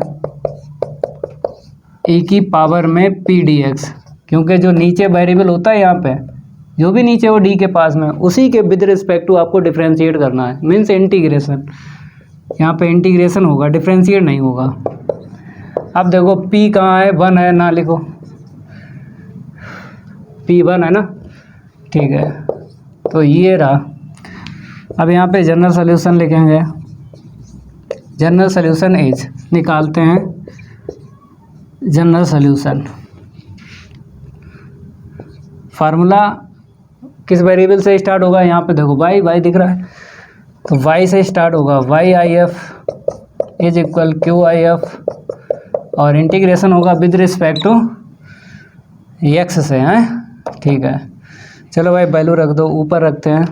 e की पावर में p dx, क्योंकि जो नीचे वेरिएबल होता है यहाँ पे, जो भी नीचे वो d के पास में, उसी के विद रिस्पेक्ट टू आपको डिफ्रेंशिएट करना है, मीन्स इंटीग्रेशन। यहाँ पे इंटीग्रेशन होगा, डिफ्रेंशिएट नहीं होगा। अब देखो p कहाँ है, 1 है, ना लिखो, p 1 है ना, ठीक है। तो ये रहा। अब यहाँ पे जनरल सॉल्यूशन लिखेंगे, जनरल सॉल्यूशन इज, निकालते हैं जनरल सॉल्यूशन। फार्मूला किस वेरिएबल से स्टार्ट होगा, यहाँ पे देखो y दिख रहा है, तो y से स्टार्ट होगा, y I F is equal Q I F, और इंटीग्रेशन होगा विद रिस्पेक्ट टू x से, हैं, ठीक है। चलो भाई वैल्यू रख दो, ऊपर रखते हैं।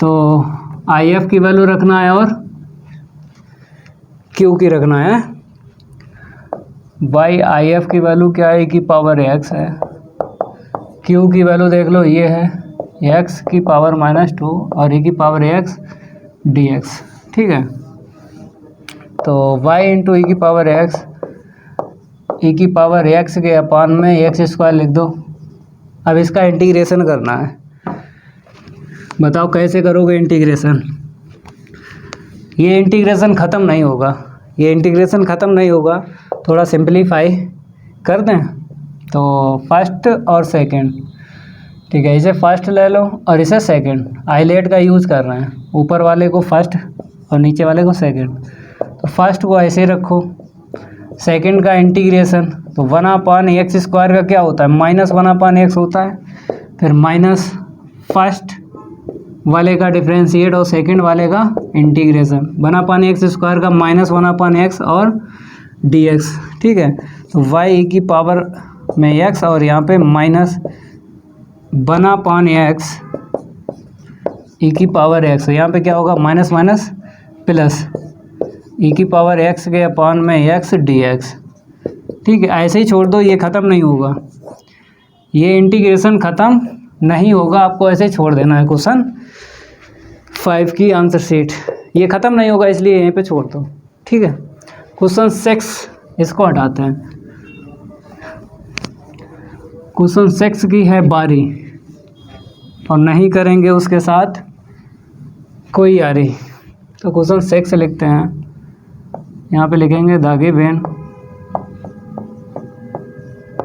तो आई एफ की वैल्यू रखना है और क्यू की रखना है। वाई आई एफ की वैल्यू क्या है, की पावर एक्स है। क्यू की वैल्यू देख लो, ये है एक्स की पावर -2 और e की पावर एक्स डी एक्स, ठीक है। तो y इंटू ई की पावर एक्स, e की पावर x के अपान में x² लिख दो। अब इसका इंटीग्रेशन करना है, बताओ कैसे करोगे इंटीग्रेशन। ये इंटीग्रेशन ख़त्म नहीं होगा, ये इंटीग्रेशन ख़त्म नहीं होगा, थोड़ा सिंपलीफाई कर दें। तो फर्स्ट और सेकंड, ठीक है, इसे फर्स्ट ले लो और इसे सेकंड, आइलेट का यूज़ कर रहे हैं, ऊपर वाले को फर्स्ट और नीचे वाले को सेकंड। तो फर्स्ट को ऐसे रखो, सेकंड का इंटीग्रेशन, तो 1/x² का क्या होता है, -1/x होता है। फिर माइनस फर्स्ट वाले का डिफ्रेंशिएट और सेकंड वाले का इंटीग्रेशन, 1/x² का -1/x और dx, ठीक है। तो y e की पावर में x और यहाँ पे -1/x e की पावर x, यहाँ पे क्या होगा, माइनस माइनस प्लस e की पावर x के अपान में x dx, ठीक है। ऐसे ही छोड़ दो, ये ख़त्म नहीं होगा, ये इंटीग्रेशन ख़त्म नहीं होगा, आपको ऐसे छोड़ देना है। क्वेश्चन 5 की आंसर शीट, ये ख़त्म नहीं होगा, इसलिए यहीं पे छोड़ दो, ठीक है। क्वेश्चन 6, इसको हटाते हैं। क्वेश्चन 6 की है बारी, और नहीं करेंगे उसके साथ कोई यारी। तो क्वेश्चन 6 लिखते हैं, यहाँ पे लिखेंगे the given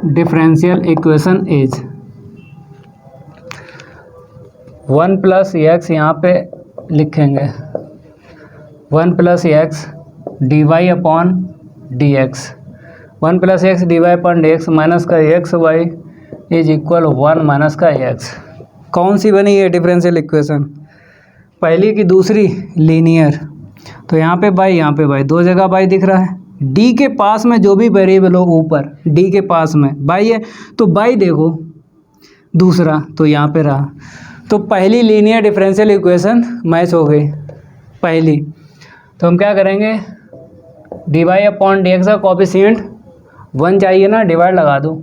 differential equation is 1 + x, यहाँ पे लिखेंगे 1 + x dy upon d x, 1 + x dy upon d x minus का x y is equal 1 minus का x। कौन सी बनी है डिफरेंशियल इक्वेशन, पहली की दूसरी, लीनियर। तो यहाँ पे बाई, यहाँ पे बाई, दो जगह बाई दिख रहा है। d के पास में जो भी वेरिएबल हो ऊपर, d के पास में बाई है, तो बाई देखो दूसरा, तो यहाँ पे रहा। तो पहली लीनियर डिफरेंशियल इक्वेशन मैच हो गई पहली। तो हम क्या करेंगे, dy अपॉन डी एक्स का कोफिशिएंट 1 चाहिए ना, डिवाइड लगा दो।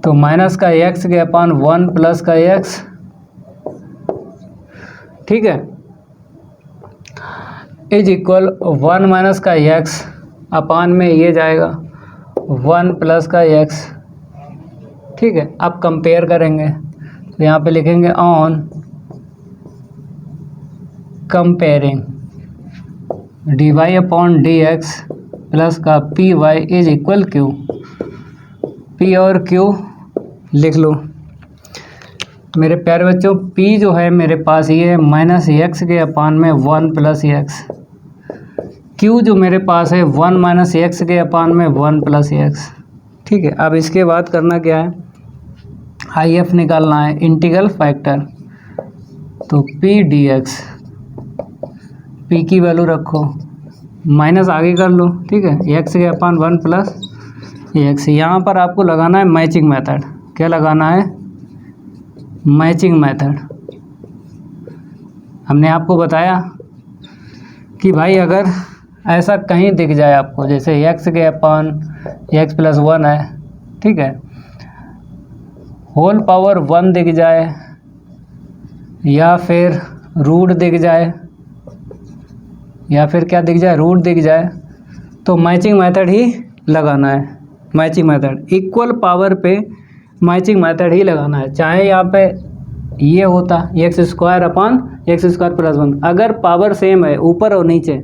तो माइनस का x के अपान 1 प्लस का x, ठीक है, इज इक्वल 1 माइनस का x अपान में ये जाएगा 1 प्लस का x, ठीक है। अब कंपेयर करेंगे, तो यहाँ पे लिखेंगे on comparing d y upon d x plus का p y is equal q. P और क्यू लिख लो मेरे प्यारे बच्चों। p जो है मेरे पास ये है -x के अपान में 1 + x, q जो मेरे पास है 1 - x के अपान में 1 + x, ठीक है। अब इसके बाद करना क्या है, आई एफ निकालना है, इंटीग्रल फैक्टर। तो p dx, p की वैल्यू रखो, माइनस आगे कर लो, ठीक है, x के अपान 1 + एक्स। यहाँ पर आपको लगाना है मैचिंग मेथड। क्या लगाना है? Matching method. हमने आपको बताया कि भाई अगर ऐसा कहीं दिख जाए आपको, जैसे एक्स के अपान एक्स प्लस वन है, ठीक है, होल पावर वन दिख जाए या फिर रूट दिख जाए या फिर क्या दिख जाए, रूट दिख जाए, तो मैचिंग मेथड ही लगाना है। मैचिंग मेथड इक्वल पावर पे मैचिंग मेथड ही लगाना है। चाहे यहाँ पे ये होता x square upon x square plus one, अगर पावर सेम है ऊपर और नीचे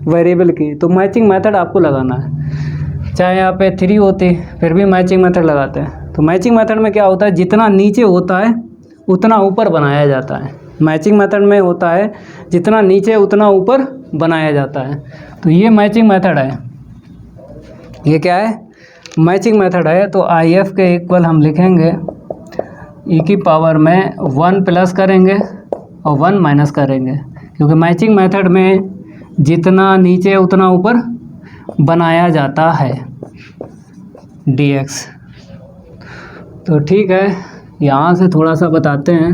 वेरिएबल की, तो मैचिंग मेथड आपको लगाना है। चाहे यहाँ पे 3 होते फिर भी मैचिंग मेथड लगाते हैं। तो मैचिंग मेथड में क्या होता है, जितना नीचे होता है उतना ऊपर बनाया जाता है। मैचिंग मेथड में होता है जितना नीचे उतना ऊपर बनाया जाता है। तो ये मैचिंग मेथड है। ये क्या है? मैचिंग मेथड है। तो आई एफ के इक्वल हम लिखेंगे ई की पावर में 1 प्लस करेंगे और 1 माइनस करेंगे, क्योंकि मैचिंग मेथड में जितना नीचे उतना ऊपर बनाया जाता है dx। तो ठीक है, यहाँ से थोड़ा सा बताते हैं।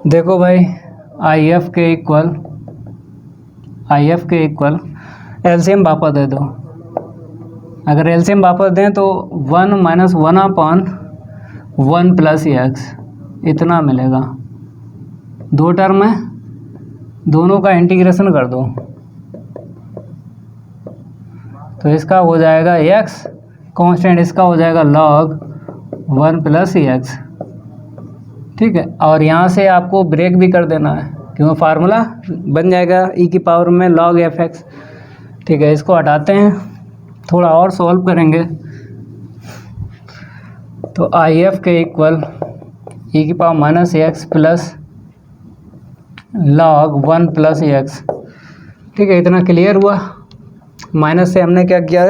देखो भाई, आई एफ के इक्वल एलसीएम वापस दे दो। अगर एलसीएम वापस दें तो 1 माइनस 1 अपान 1 प्लस एक्स इतना मिलेगा। 2 टर्म है, दोनों का इंटीग्रेशन कर दो तो इसका हो जाएगा x कांस्टेंट, इसका हो जाएगा log 1 प्लस एक्स। ठीक है, और यहाँ से आपको ब्रेक भी कर देना है, क्योंकि फार्मूला बन जाएगा ई की पावर में log एफ एक्स। ठीक है, इसको हटाते हैं, थोड़ा और सॉल्व करेंगे। तो आई एफ के इक्वल ई की power minus x plus log 1 plus x. ठीक है, इतना क्लियर हुआ। माइनस से हमने क्या किया,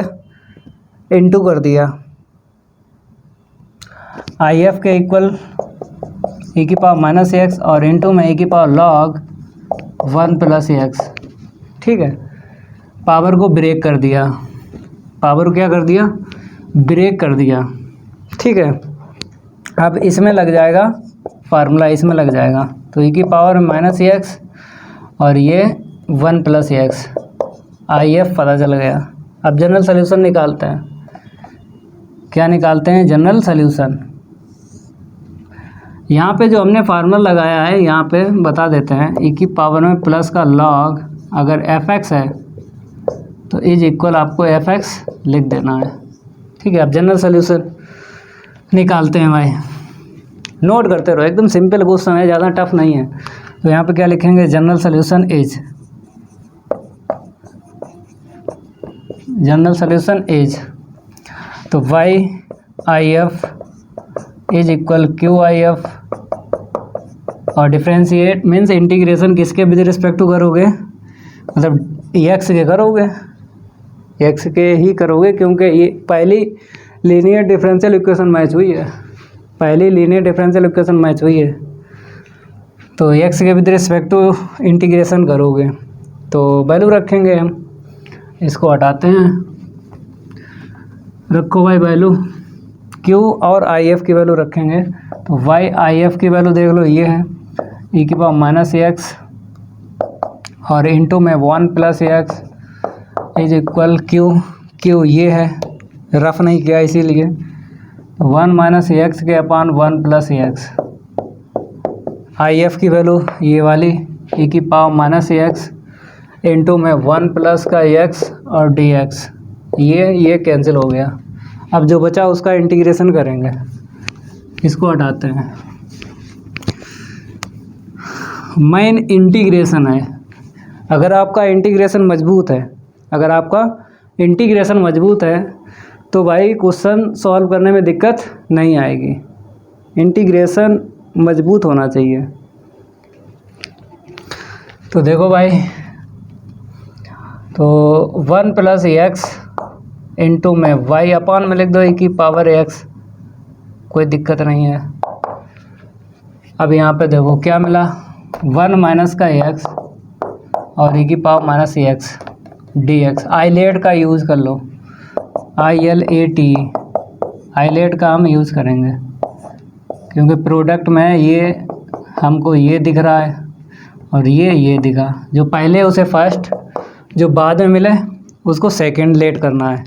इनटू कर दिया। आई एफ के इक्वल ई की पावर माइनस एक्स और इनटू में ई की पावर log 1 प्लस एक्स। ठीक है, पावर को ब्रेक कर दिया, पावर को क्या कर दिया, ब्रेक कर दिया। ठीक है, अब इसमें लग जाएगा फार्मूला, इसमें लग जाएगा। तो ई की पावर माइनस एक्स और ये 1 प्लस एक्स, आई एफ पता चल गया। अब जनरल सॉल्यूशन निकालते हैं। क्या निकालते हैं? General solution. यहाँ पे जो हमने फार्मूला लगाया है, यहाँ पे बता देते हैं। ई की पावर में प्लस का log अगर एफ एक्स है तो इज इक्वल आपको एफ एक्स लिख देना है। ठीक है, अब जनरल सॉल्यूशन निकालते हैं भाई। नोट करते रहो, एकदम सिंपल क्वेश्चन है, ज़्यादा टफ नहीं है। तो यहाँ पे क्या लिखेंगे, जनरल सॉल्यूशन इज तो y I F is equal Q I F, और डिफ्रेंशिएट मीन्स इंटीग्रेशन किसके विद रिस्पेक्ट टू करोगे, मतलब एक्स के करोगे, एक्स के ही करोगे, क्योंकि ये पहली लीनियर डिफरेंशियल इक्वेशन मैच हुई है, पहली लीनियर डिफरेंशियल इक्वेशन मैच हुई है। तो एक्स के विद रिस्पेक्ट टू इंटीग्रेशन करोगे तो वैल्यू रखेंगे हम, इसको हटाते हैं, रखो भाई वैल्यू क्यू और आई एफ की वैल्यू रखेंगे। तो वाई आई एफ की वैल्यू देख लो, ये है ई की पावर माइनस एक्स और इनटू में 1 plus x is equal q ये है, रफ नहीं किया इसीलिए 1 माइनस एक्स के अपान 1 प्लस एक्स। आई एफ की वैल्यू ये वाली ई की पावर माइनस एक्स इंटू में 1 प्लस का एक्स और डी एक्स, ये कैंसिल हो गया। अब जो बचा उसका इंटीग्रेशन करेंगे, इसको हटाते हैं। मेन इंटीग्रेशन है। अगर आपका इंटीग्रेशन मजबूत है, तो भाई क्वेश्चन सॉल्व करने में दिक्कत नहीं आएगी। इंटीग्रेशन मजबूत होना चाहिए। तो देखो भाई, तो 1 प्लस एक्स इंटू में वाई अपान में लिख दो ई की पावर एक्स, कोई दिक्कत नहीं है। अब यहाँ पे देखो क्या मिला, 1 माइनस का एक्स और ई की power minus x, dx। ILATE का यूज़ कर लो, ILAT, आइलेट का हम यूज़ करेंगे क्योंकि प्रोडक्ट में ये हमको ये दिख रहा है और ये दिखा, जो पहले उसे फर्स्ट, जो बाद में मिले उसको सेकंड लेट करना है।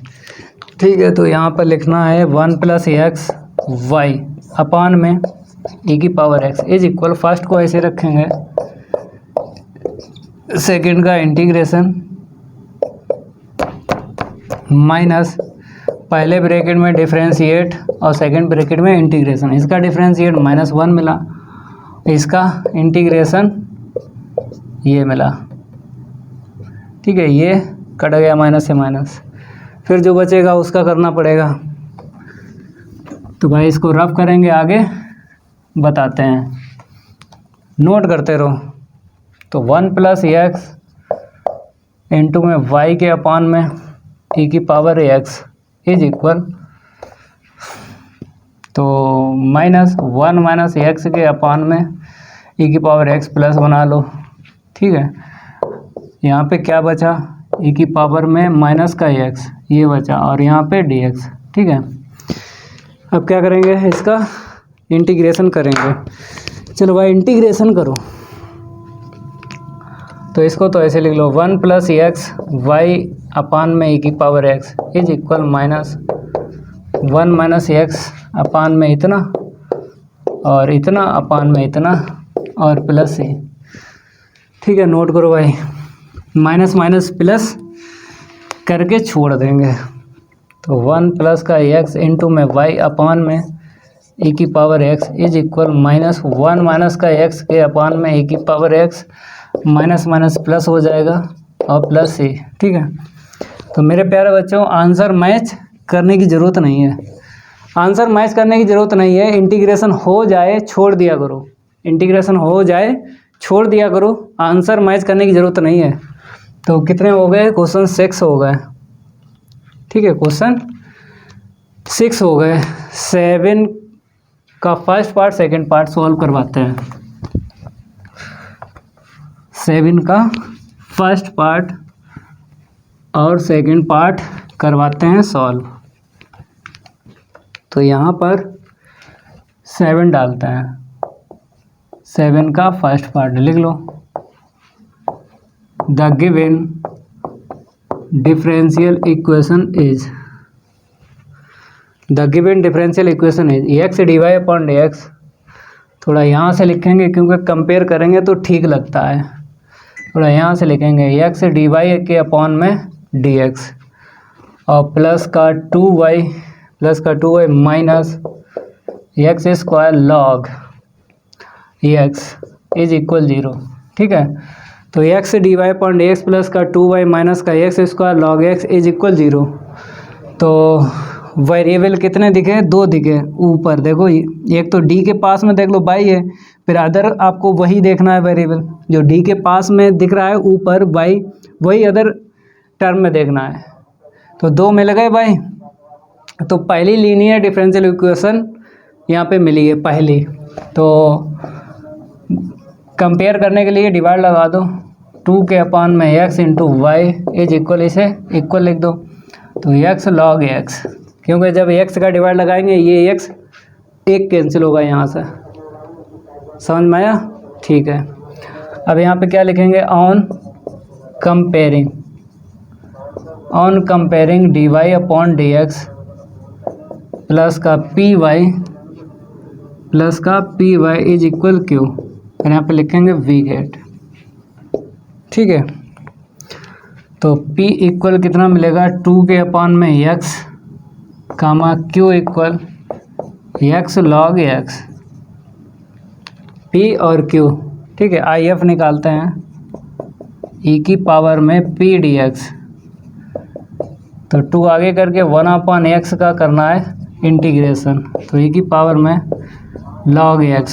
ठीक है, तो यहाँ पर लिखना है 1 + x y अपान में e⁻x इज इक्वल, फर्स्ट को ऐसे रखेंगे, सेकंड का इंटीग्रेशन माइनस पहले ब्रैकेट में डिफरेंशिएट और सेकंड ब्रैकेट में इंटीग्रेशन, इसका डिफरेंशिएट -1 मिला, इसका इंटीग्रेशन ये मिला। ठीक है, ये कट गया माइनस से माइनस, फिर जो बचेगा उसका करना पड़ेगा। तो भाई इसको रफ करेंगे, आगे बताते हैं, नोट करते रहो। तो 1 + x इंटू में y के अपान में e⁻x इज इक्वल, तो -1 - x के अपान में e⁻x प्लस बना लो। ठीक है, यहाँ पे क्या बचा, e⁻ में माइनस का x ये बचा और यहाँ पे dx। ठीक है, अब क्या करेंगे, इसका इंटीग्रेशन करेंगे। चलो भाई इंटीग्रेशन करो, तो इसको तो ऐसे लिख लो, 1 + x y अपान में e⁻x इज इक्वल -1 - x अपान में इतना और इतना अपान में इतना और प्लस से। ठीक है, नोट करो भाई, माइनस माइनस प्लस करके छोड़ देंगे। तो 1 + का x इंटू में y अपान में e⁻x इज इक्वल -1 - का x के अपान में e⁻x माइनस माइनस प्लस हो जाएगा और प्लस से। ठीक है, तो मेरे प्यारे बच्चों आंसर मैच करने की ज़रूरत नहीं है, आंसर मैच करने की ज़रूरत नहीं है, इंटीग्रेशन हो जाए छोड़ दिया करो, इंटीग्रेशन हो जाए छोड़ दिया करो, आंसर मैच करने की ज़रूरत नहीं है। तो कितने हो गए, क्वेश्चन 6 हो गए। ठीक है, क्वेश्चन 6 हो गए। 7 का first part second part solve करवाते हैं। 7 का फर्स्ट पार्ट और सेकंड पार्ट करवाते हैं सॉल्व। तो यहाँ पर 7 डालते हैं, 7 का फर्स्ट पार्ट लिख लो, the given differential equation is, the given differential equation is x dy/dx। थोड़ा यहाँ से लिखेंगे क्योंकि कंपेयर करेंगे तो ठीक लगता है, थोड़ा यहाँ से लिखेंगे x dy के अपान में dx और प्लस का 2y minus x² log x is equal 0। ठीक है, तो x dy/dx प्लस का 2y माइनस का x² log x is equal 0। तो वेरिएबल कितने दिखे, 2 दिखे ऊपर, देखो एक तो d के पास में देख लो y है, फिर अदर आपको वही देखना है वेरिएबल जो d के पास में दिख रहा है ऊपर y, वही अदर टर्म में देखना है। तो 2 मिल गए भाई, तो पहली लीनियर डिफरेंशियल इक्वेशन यहाँ पे मिली है पहली। तो कंपेयर करने के लिए डिवाइड लगा दो, 2 के अपान में x into y is equal, इसे इक्वल लिख दो, तो x log x, क्योंकि जब x का डिवाइड लगाएंगे ये x एक कैंसिल होगा यहाँ से, समझ में आया। ठीक है, अब यहाँ पे क्या लिखेंगे, ऑन कंपेयरिंग dy/dx प्लस का py इज इक्वल q, फिर यहाँ पे लिखेंगे वी गेट। ठीक है, तो p इक्वल कितना मिलेगा, 2 के अपान में x कामा q equal x log x, p और q। ठीक है, IF निकालते हैं, e⁻ में p dx, तो 2 आगे करके 1/x का करना है इंटीग्रेशन, तो e⁻ में log x।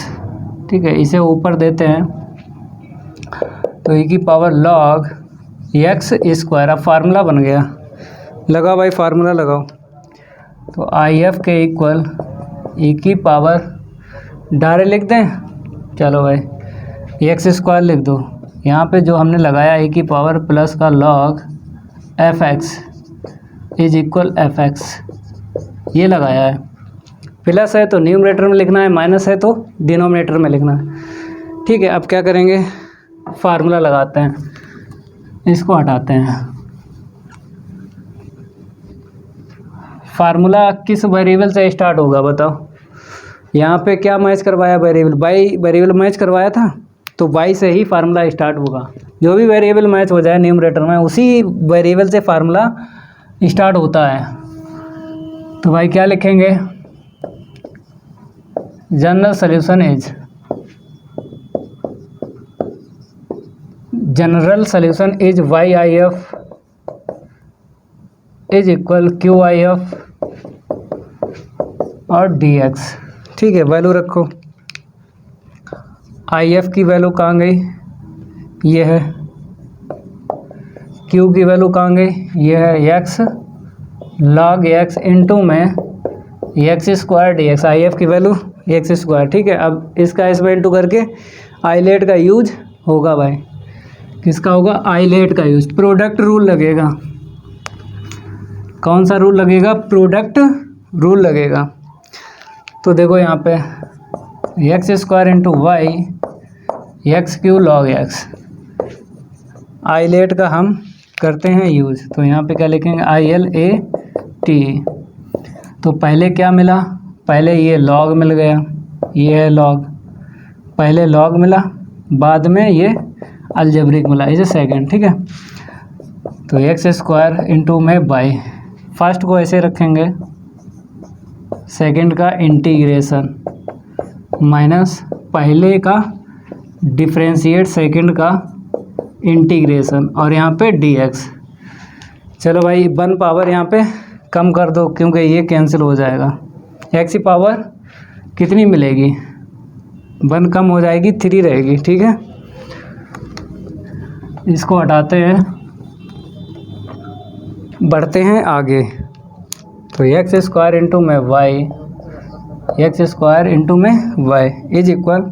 ठीक है, इसे ऊपर देते हैं, तो e⁻ log x²। अब फार्मूला बन गया, लगाओ भाई फार्मूला लगाओ, तो IF के इक्वल e⁻, डायरेक्ट लिख दें, चलो भाई x² लिख दो, यहाँ पे जो हमने लगाया e⁻ प्लस का log F x is equal F x, ये लगाया है। प्लस है तो न्यूमरेटर में लिखना है, माइनस है तो डिनोमिनेटर में लिखना है। ठीक है, अब क्या करेंगे, फार्मूला लगाते हैं, इसको हटाते हैं। फार्मूला किस वेरिएबल से स्टार्ट होगा बताओ। यहाँ पे क्या मैच करवाया, वेरिएबल बाई वेरिएबल मैच करवाया था, तो बाई से ही फार्मूला स्टार्ट होगा। जो भी वेरिएबल मैच हो जाए न्यूमरेटर में, उसी वेरिएबल से फार्मूला स्टार्ट होता है। तो भाई क्या लिखेंगे, general solution is y I F is equal Q I F और डी एक्स। ठीक है, वैल्यू रखो। आई एफ की वैल्यू कहाँ गई, ये है। क्यू की वैल्यू कहाँ गई, ये है एक्स लॉग एक्स इंटू में एक्स स्क्वायर डी एक्स। आई एफ की वैल्यू एक्स स्क्वायर। ठीक है, अब इसका इसमें इंटू करके आईलेट का यूज होगा भाई। किसका होगा, आईलेट का यूज। प्रोडक्ट रूल लगेगा। कौन सा रूल लगेगा, प्रोडक्ट रूल लगेगा। तो देखो यहाँ पे x square into y x Q log x, ILATE का हम करते हैं यूज। तो यहाँ पे क्या लिखेंगे, आई एल ए टी। तो पहले क्या मिला, पहले ये लॉग मिल गया, ये है लॉग, पहले लॉग मिला, बाद में ये अलजेब्रिक मिला, इसे सेकंड। ठीक है, तो एक्स स्क्वायर इंटू में बाई, फर्स्ट को ऐसे रखेंगे, सेकंड का इंटीग्रेशन माइनस पहले का डिफ्रेंशिएट सेकंड का इंटीग्रेशन, और यहाँ पे dx। चलो भाई 1 पावर यहाँ पे कम कर दो, क्योंकि ये कैंसिल हो जाएगा। x की पावर कितनी मिलेगी, 1 कम हो जाएगी, 3 रहेगी। ठीक है, इसको हटाते हैं, बढ़ते हैं आगे। तो एक्स स्क्वायर इंटू में वाई, एक्स स्क्वायर इंटू में वाई इज इक्वल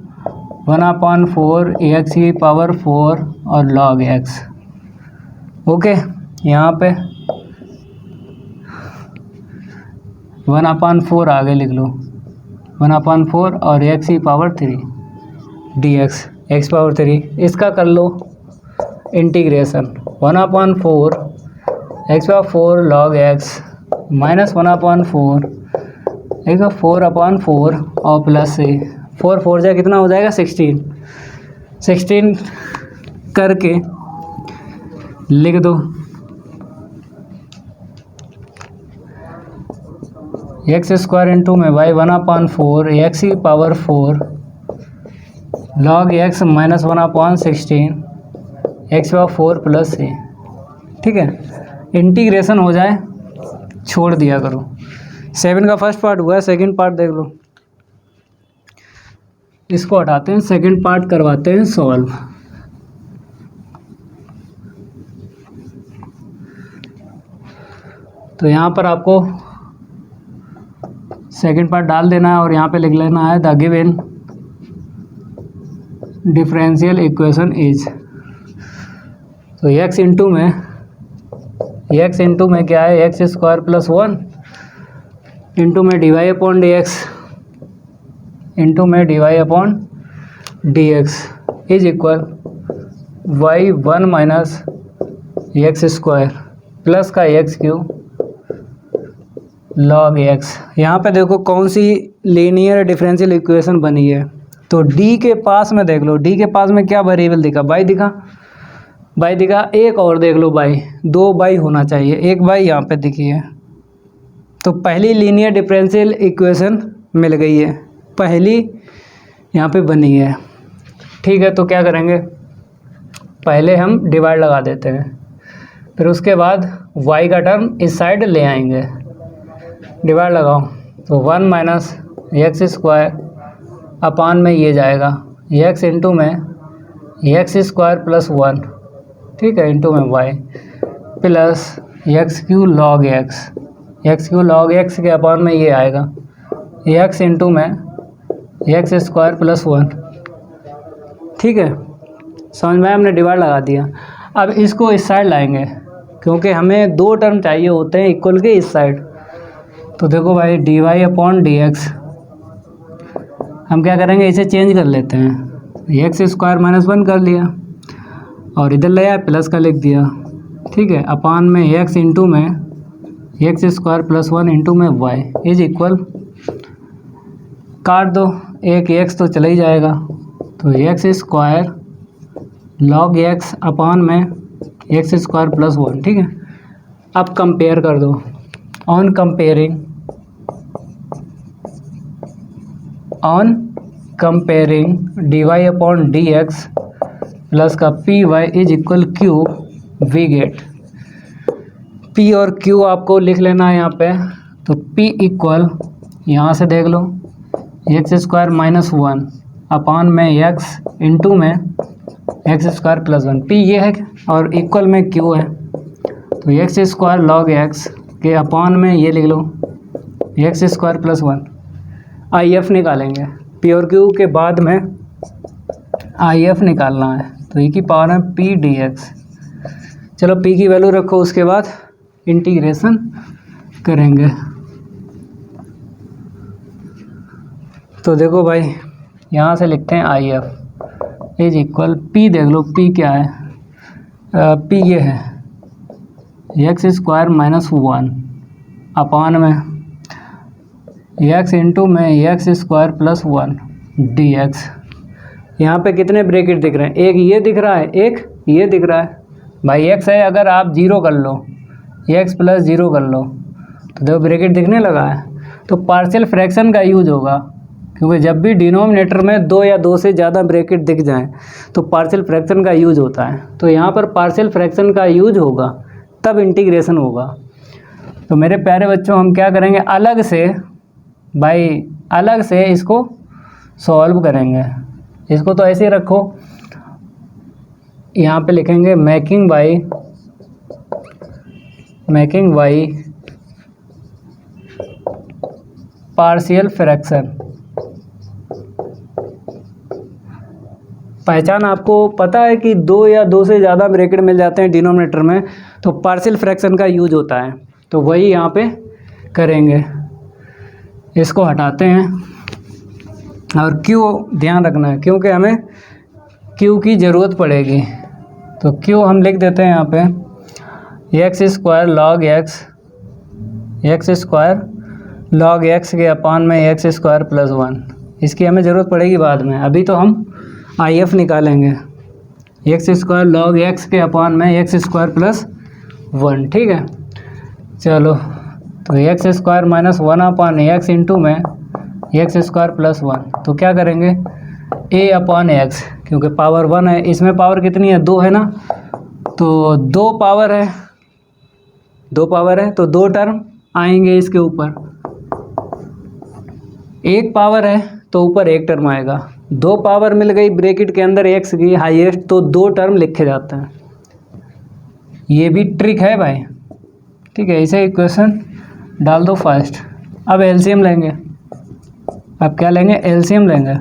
1/4 एक्स की पावर 4 और लॉग एक्स। ओके, यहाँ पे 1/4 आगे लिख लो, 1/4 और एक्स की power 3 d x, x power 3। इसका कर लो integration, 1/4 x power 4 log x minus 1/4 x power 4/4 और प्लस से 4 4 जा कितना हो जाएगा 16 करके लिख दो। एक्स स्क्वायर इंटू में वाई 1/4 एक्स की power 4 log x minus 1/16 x power 4 plus से। ठीक है, इंटीग्रेशन हो जाए, छोड़ दिया करो। 7 का फर्स्ट पार्ट हुआ है, सेकंड पार्ट देख लो। इसको हटाते हैं, सेकंड पार्ट करवाते हैं सॉल्व। तो यहाँ पर आपको सेकंड पार्ट डाल देना है और यहाँ पे लिख लेना है the given differential equation is. तो x इंटू में क्या है, एक्स स्क्वायर प्लस 1 इंटू में d y upon d x into में d y upon d x is equal y 1 minus x square plus का एक्स क्यूब लॉग एक्स। यहाँ पे देखो कौन सी लीनियर डिफरेंशियल इक्वेशन बनी है। तो d के पास में देख लो, d के पास में क्या वेरिएबल दिखा, बाई दिखा। एक और देख लो बाई, 2 बाई होना चाहिए, 1 बाई यहाँ पे दिखी है। तो पहली लीनियर डिफरेंशियल इक्वेशन मिल गई है, पहली यहाँ पे बनी है। ठीक है, तो क्या करेंगे, पहले हम डिवाइड लगा देते हैं, फिर उसके बाद y का टर्म इस साइड ले आएंगे। डिवाइड लगाओ तो 1 माइनस एक्स स्क्वायर अपान में ये जाएगा x इंटू में एक्स स्क्वायर प्लस 1, ठीक है, इंटू में y plus x Q log x के अपान में ये आएगा x इंटू में एक्स स्क्वायर प्लस 1। ठीक है, समझ में हमने डिवाइड लगा दिया। अब इसको इस साइड लाएंगे क्योंकि हमें 2 टर्म चाहिए होते हैं इक्वल के इस साइड। तो देखो भाई dy/dx हम क्या करेंगे, इसे चेंज कर लेते हैं, x² - 1 कर लिया और इधर ले आया प्लस का लिख दिया, ठीक है, अपान में x इंटू में x² + 1 इंटू में y इज इक्वल, काट दो, एक x तो चला ही जाएगा, तो x² log x अपान में x² + 1, ठीक है। अब कंपेयर कर दो, ऑन कंपेयरिंग dy/dx प्लस का py is equal q, we get p और q आपको लिख लेना है यहाँ पे। तो p इक्वल यहाँ से देख लो x² - 1 अपान में x इंटू में x² + 1, p ये है और इक्वल में q है, तो x² log x के अपान में ये लिख लो x² + 1। IF निकालेंगे, p और q के बाद में IF निकालना है, तो e की पावर है p dx। चलो p की वैल्यू रखो, उसके बाद इंटीग्रेशन करेंगे। तो देखो भाई यहाँ से लिखते हैं IF इज इक्वल p, देख लो p क्या है, p ये है x² - 1 अपान में x इंटू में x² + 1 dx। यहाँ पे कितने ब्रैकेट दिख रहे हैं, एक ये दिख रहा है, एक ये दिख रहा है भाई, x है, अगर आप 0 कर लो, x + 0 कर लो तो देखो ब्रैकेट दिखने लगा है। तो पार्शियल फ्रैक्शन का यूज होगा, क्योंकि जब भी डिनोमिनेटर में 2 या 2 से ज़्यादा ब्रैकेट दिख जाएं तो पार्शियल फ्रैक्शन का यूज होता है। तो यहाँ पर पार्शियल फ्रैक्शन का यूज होगा तब इंटीग्रेशन होगा। तो मेरे प्यारे बच्चों हम क्या करेंगे, अलग से भाई अलग से इसको सॉल्व करेंगे। इसको तो ऐसे ही रखो, यहाँ पे लिखेंगे मेकिंग बाई पार्शियल फ्रैक्शन। पहचान आपको पता है कि 2 या 2 से ज़्यादा ब्रैकेट मिल जाते हैं डिनोमिनेटर में तो पार्शियल फ्रैक्शन का यूज होता है, तो वही यहाँ पे करेंगे। इसको हटाते हैं और Q ध्यान रखना है क्योंकि हमें Q की ज़रूरत पड़ेगी। तो Q हम लिख देते हैं यहाँ पे x² log x के अपान में x² + 1, इसकी हमें ज़रूरत पड़ेगी बाद में। अभी तो हम IF निकालेंगे, x² log x के अपान में x² + 1, ठीक है। चलो तो x² - 1 अपान x इंटू में x² + 1, तो क्या करेंगे a/x, क्योंकि पावर 1 है, इसमें पावर कितनी है, 2 है ना, तो 2 पावर है तो 2 टर्म आएंगे इसके ऊपर, 1 पावर है तो ऊपर 1 टर्म आएगा, 2 पावर मिल गई ब्रैकेट के अंदर x की हाईएस्ट तो 2 टर्म लिखे जाते हैं। ये भी ट्रिक है भाई, ठीक है। इसे इक्वेशन डाल दो फर्स्ट। अब एलसीएम लेंगे, अब क्या लेंगे, एलसीएम लेंगे।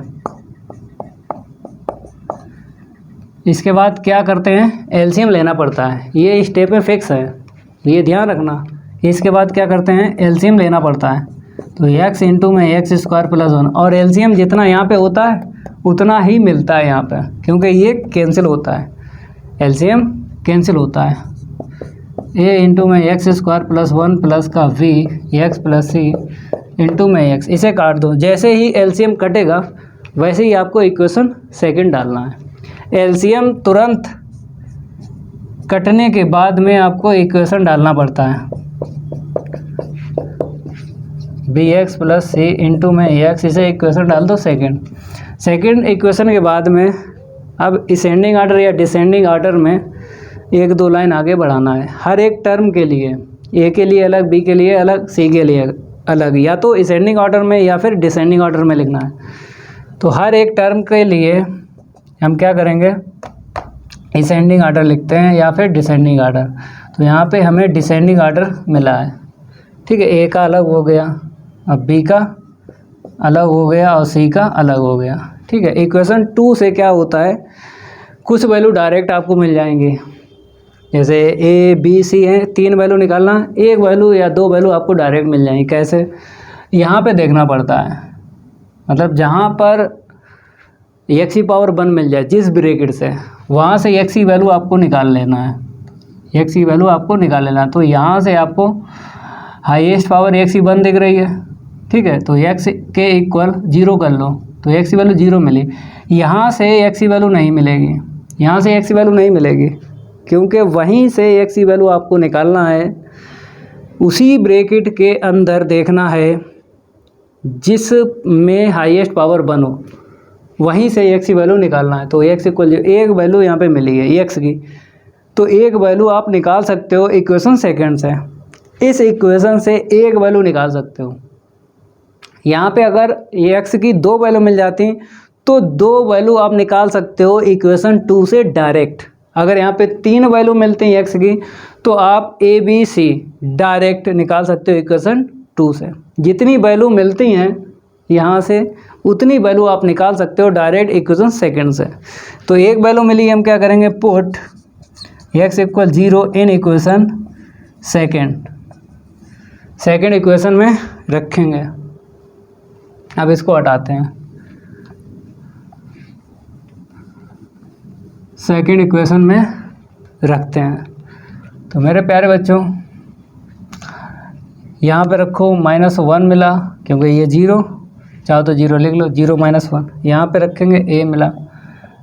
इसके बाद क्या करते हैं, एलसीएम लेना पड़ता है, ये स्टेप में फिक्स है, ये ध्यान रखना। इसके बाद क्या करते हैं, एलसीएम लेना पड़ता है, तो x इंटू में x² + 1, और एलसीएम जितना यहाँ पे होता है उतना ही मिलता है यहाँ पे, क्योंकि ये कैंसिल होता है, एलसीएम कैंसिल होता है। a इंटू में x² + 1 प्लस का v x + c इंटू में x, इसे काट दो। जैसे ही एलसीएम कटेगा वैसे ही आपको इक्वेशन सेकंड डालना है। एलसीएम तुरंत कटने के बाद में आपको इक्वेशन डालना पड़ता है, bx + c इंटू में x, इसे इक्वेशन डाल दो सेकंड इक्वेशन के बाद में अब असेंडिंग ऑर्डर या डिसेंडिंग ऑर्डर में 1-2 लाइन आगे बढ़ाना है हर एक टर्म के लिए, ए के लिए अलग, बी के लिए अलग, सी के लिए अलग, या तो असेंडिंग ऑर्डर में या फिर डिसेंडिंग ऑर्डर में लिखना है। तो हर एक टर्म के लिए हम क्या करेंगे, असेंडिंग ऑर्डर लिखते हैं या फिर डिसेंडिंग ऑर्डर। तो यहाँ पे हमें डिसेंडिंग ऑर्डर मिला है, ठीक है। ए का अलग हो गया, अब बी का अलग हो गया और सी का अलग हो गया, ठीक है। इक्वेशन 2 से क्या होता है, कुछ वैल्यू डायरेक्ट आपको मिल जाएंगी, जैसे ए बी सी हैं, 3 वैल्यू निकालना, एक वैल्यू या 2 वैल्यू आपको डायरेक्ट मिल जाएंगी। कैसे? यहाँ पे देखना पड़ता है, मतलब जहाँ पर एक्स की पावर 1 मिल जाए जिस ब्रैकेट से, वहाँ से एक्स की वैल्यू आपको निकाल लेना है, एक्स की वैल्यू आपको निकाल लेना है। तो यहाँ से आपको हाईएस्ट पावर एक्स की 1 दिख रही है, ठीक है, तो एक्स के इक्वल 0 कर लो, तो एक्स की वैल्यू 0 मिली। यहाँ से एक्स की वैल्यू नहीं मिलेगी, यहाँ से एक्स की वैल्यू नहीं मिलेगी, क्योंकि वहीं से एक्स की वैल्यू आपको निकालना है, उसी ब्रैकेट के अंदर देखना है जिस में हाईएस्ट पावर 1 हो, वहीं से एक्स की वैल्यू निकालना है। तो एक्स इक्वल एक वैल्यू यहाँ पे मिली है एक्स की, तो एक वैल्यू आप निकाल सकते हो इक्वेशन सेकंड से, इस इक्वेशन से एक वैल्यू निकाल सकते हो। यहाँ पे अगर एक्स की 2 वैल्यू मिल जाती तो 2 वैल्यू आप निकाल सकते हो इक्वेशन 2 से डायरेक्ट। अगर यहाँ पे 3 वैल्यू मिलती हैं एक्स की, तो आप ए बी सी डायरेक्ट निकाल सकते हो इक्वेशन 2 से। जितनी वैल्यू मिलती हैं यहाँ से, उतनी वैल्यू आप निकाल सकते हो डायरेक्ट इक्वेशन सेकंड से। तो एक वैल्यू मिली, हम क्या करेंगे, put x equal 0 in equation second equation में रखेंगे। अब इसको हटाते हैं, सेकंड इक्वेशन में रखते हैं। तो मेरे प्यारे बच्चों, यहाँ पे रखो -1 मिला, क्योंकि ये 0, चाहो तो 0 लिख लो, 0 -1। यहाँ पे रखेंगे a मिला,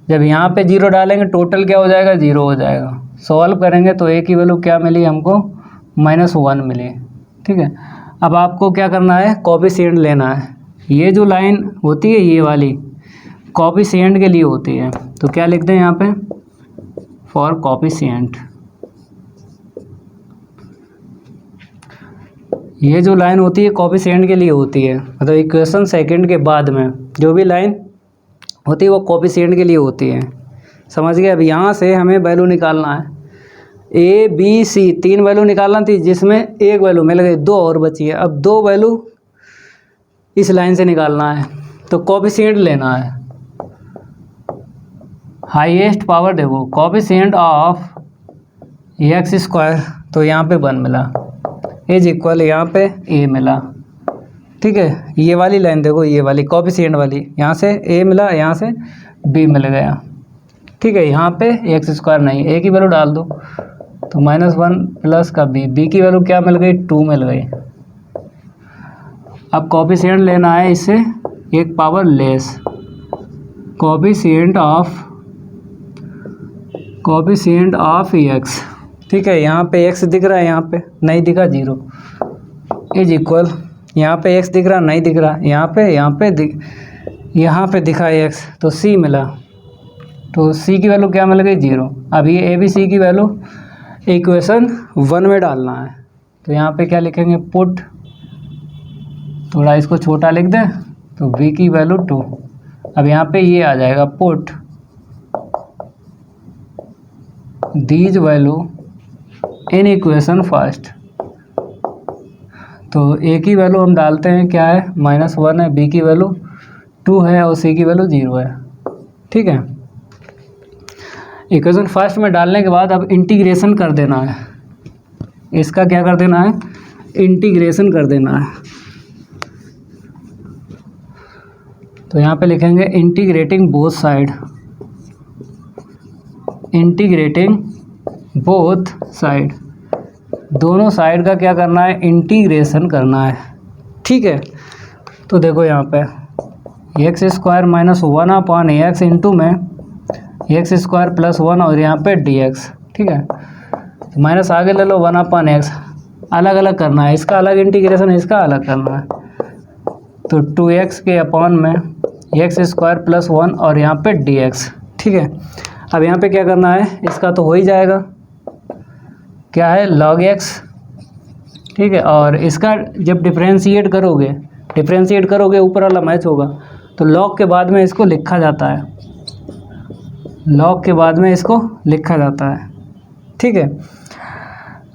जब यहाँ पे 0 डालेंगे टोटल क्या हो जाएगा, 0 हो जाएगा। सॉल्व करेंगे तो a की वैल्यू क्या मिली हमको, -1 मिली, ठीक है। अब आपको क्या करना है, कोएफिशिएंट लेना है। ये जो लाइन होती है ये वाली कोएफिशिएंट के लिए होती है, तो क्या लिखते हैं यहाँ पे, फॉर कोएफिशिएंट। ये जो लाइन होती है कोएफिशिएंट के लिए होती है, मतलब इक्वेशन सेकंड के बाद में जो भी लाइन होती है वो कोएफिशिएंट के लिए होती है, समझ गए। अब यहाँ से हमें वैल्यू निकालना है, ए बी सी 3 वैल्यू निकालना थी, जिसमें एक वैल्यू मिल गई, 2 और बची है। अब 2 वैल्यू इस लाइन से निकालना है, तो कोएफिशिएंट लेना है, हाईएस्ट पावर देखो, कोएफिशिएंट ऑफ एक्स स्क्वायर, तो यहाँ पे 1 मिला, इज इक्वल यहाँ पे a मिला, ठीक है। ये वाली लाइन देखो, ये वाली कोएफिशिएंट वाली, यहाँ से a मिला, यहाँ से b मिल गया, ठीक है। यहाँ पे एक्स स्क्वायर नहीं, a की वैल्यू डाल दो, तो -1 प्लस का b की वैल्यू क्या मिल गई, 2 मिल गई। अब कोएफिशिएंट लेना है इससे एक power less, coefficient of x, ठीक है। यहाँ पे x दिख रहा है, यहाँ पे नहीं दिखा, 0 इज इक्वल, यहाँ पे x दिख रहा नहीं दिख रहा, यहाँ पे दिखा x, तो c मिला, तो c की वैल्यू क्या मिल गई, 0। अब ये a b c की वैल्यू इक्वेशन 1 में डालना है, तो यहाँ पे क्या लिखेंगे, पुट, थोड़ा इसको छोटा लिख दें, तो v की वैल्यू 2। अब यहाँ पे ये आ जाएगा, put these value in equation first. तो a की वैल्यू हम डालते हैं, क्या है, -1 है, b की वैल्यू 2 है और c की वैल्यू 0 है, ठीक है। इक्वेशन फर्स्ट में डालने के बाद अब इंटीग्रेशन कर देना है, इसका क्या कर देना है, इंटीग्रेशन कर देना है। तो यहाँ पे लिखेंगे इंटीग्रेटिंग बोथ साइड, दोनों साइड का क्या करना है, इंटीग्रेशन करना है, ठीक है। तो देखो यहाँ पे x square -1 upon x into में एक्स स्क्वायर प्लस 1 और यहाँ पे dx, ठीक है। तो माइनस आगे ले लो, 1 अपॉन एक्स, अलग अलग करना है, इसका अलग इंटीग्रेशन, इसका अलग करना है। तो 2x के अपॉन में एक्स स्क्वायर प्लस 1 और यहाँ पे dx, ठीक है। अब यहाँ पे क्या करना है, इसका तो हो ही जाएगा, क्या है, log x, ठीक है। और इसका जब डिफ्रेंशिएट करोगे ऊपर वाला मैच होगा, तो log के बाद में इसको लिखा जाता है, ठीक है।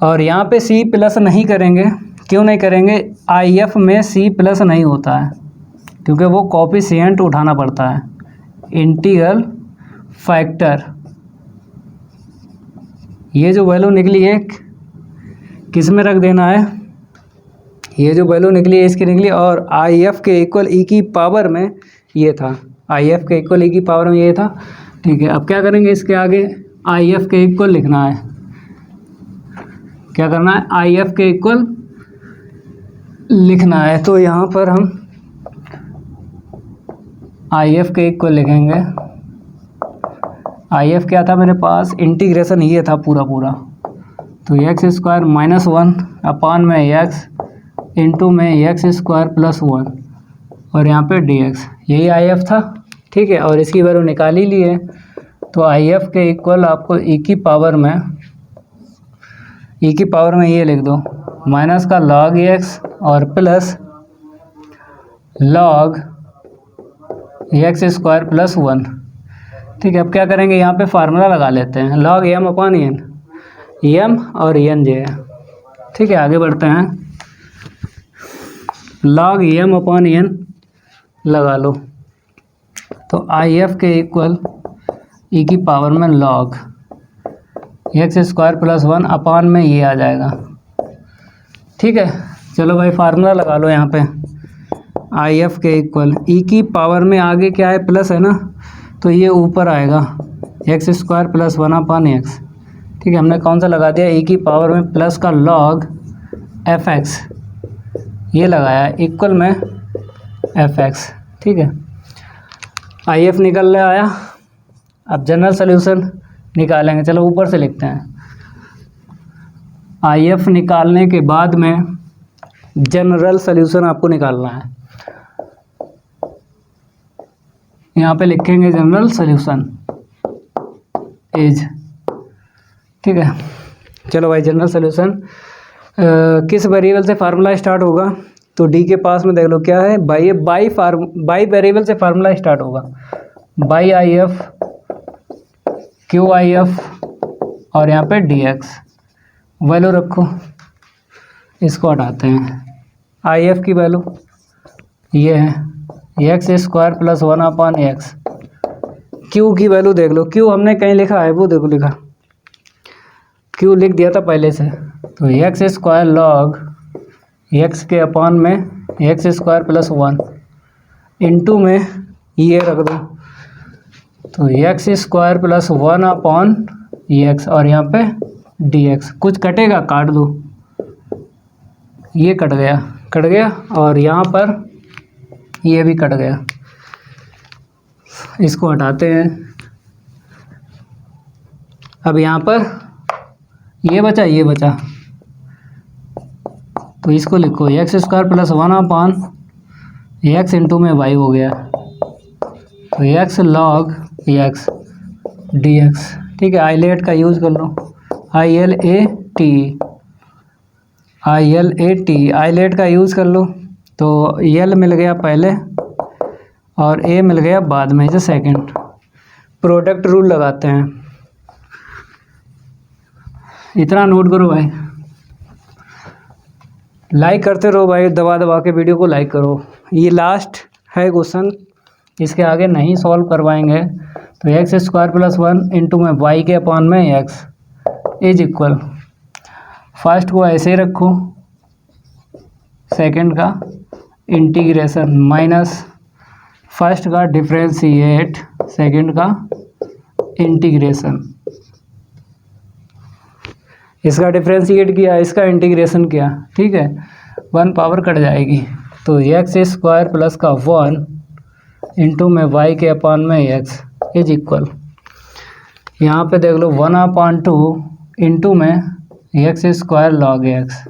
और यहाँ पे c प्लस नहीं करेंगे, क्यों नहीं करेंगे, IF में c प्लस नहीं होता है, क्योंकि वो कोएफिशिएंट उठाना पड़ता है, इंटीग्रल फैक्टर ये जो वैल्यू निकली है किस में रख देना है, ये जो वैल्यू निकली है इसकी निकली, और आई एफ के इक्वल ई की पावर में ये था, आई एफ के इक्वल ई की पावर में ये था। ठीक है, अब क्या करेंगे, इसके आगे आई एफ के इक्वल लिखना है। क्या करना है, आई एफ के इक्वल लिखना है। तो यहाँ पर हम आई एफ के इक्वल लिखेंगे। आई एफ क्या था मेरे पास, इंटीग्रेशन ये था पूरा, तो एक्स स्क्वायर माइनस 1 अपान में एक्स इंटू में एक्स स्क्वायर प्लस 1 और यहाँ पे डी एक्स, यही आई एफ था। ठीक है, और इसकी वैल्यू निकाल ही ली है। तो आई एफ के इक्वल आपको ई की पावर में ये लिख दो, माइनस का लॉग एक्स और plus log x square plus 1। ठीक है, अब क्या करेंगे, यहाँ पे फार्मूला लगा लेते हैं, log M upon N, M और एन जे है। ठीक है, आगे बढ़ते हैं, लॉग एम अपॉन एन लगा लो। तो आई एफ के इक्वल ई की पावर में लॉग एक्स स्क्वायर प्लस 1 अपान में ये आ जाएगा। ठीक है, चलो भाई फार्मूला लगा लो यहाँ पे, आई एफ के इक्वल ई की पावर में आगे क्या है, प्लस है ना, तो ये ऊपर आएगा एक्स स्क्वायर प्लस 1 अपान एक्स। ठीक है, हमने कौन सा लगा दिया, ई की पावर में प्लस का लॉग एफ एक्स ये लगाया, इक्वल में एफ एक्स। ठीक है, आई एफ निकल आया। अब जनरल सोल्यूशन निकालेंगे, चलो ऊपर से लिखते हैं। आई एफ निकालने के बाद में जनरल सोल्यूशन आपको निकालना है, यहाँ पे लिखेंगे जनरल सोल्यूशन इज। ठीक है, चलो भाई जनरल सोल्यूशन किस वेरिएबल से फार्मूला स्टार्ट होगा, तो डी के पास में देख लो क्या है, बाई वेरिएबल से फार्मूला स्टार्ट होगा, by I F Q I F और यहाँ पे डी एक्स वैल्यू रखो, इसको हटाते हैं। आई एफ की वैल्यू ये है एक्स स्क्वायर प्लस 1 अपान एक्स। क्यू की वैल्यू देख लो, क्यू हमने कहीं लिखा है, वो देखो लिखा, क्यू लिख दिया था पहले से, तो एक्स स्क्वायर लॉग एक्स के अपान में एक्स स्क्वायर प्लस 1 इंटू में ये रख दो, तो X square plus 1 upon x और यहाँ पे डी एक्स। कुछ कटेगा काट दो, ये कट गया और यहाँ पर ये भी कट गया, इसको हटाते हैं। अब यहाँ पर ये बचा, तो इसको लिखो x square plus 1 upon x into में वाई हो गया, तो x log x d x. ठीक है, आईलेट का यूज़ कर लो, I L A T ILATE का यूज़ कर लो। तो एल मिल गया पहले और ए मिल गया बाद में, जो सेकंड। प्रोडक्ट रूल लगाते हैं, इतना नोट करो भाई, लाइक करते रहो भाई, दबा के वीडियो को लाइक करो। ये लास्ट है क्वेश्चन, इसके आगे नहीं सॉल्व करवाएंगे। तो एक्स स्क्वायर प्लस 1 इंटू में वाई के अपॉन में एक्स इज इक्वल, फर्स्ट को ऐसे ही रखो, सेकंड का इंटीग्रेशन माइनस फर्स्ट का डिफरेंशिएट, सेकंड का इंटीग्रेशन। इसका डिफरेंशिएट किया, इसका इंटीग्रेशन किया। ठीक है, 1 पावर कट जाएगी, तो एक्स स्क्वायर प्लस का 1 इंटू में वाई के अपॉन में एक्स इज इक्वल, यहाँ पे देख लो 1/2 इंटू में x square log x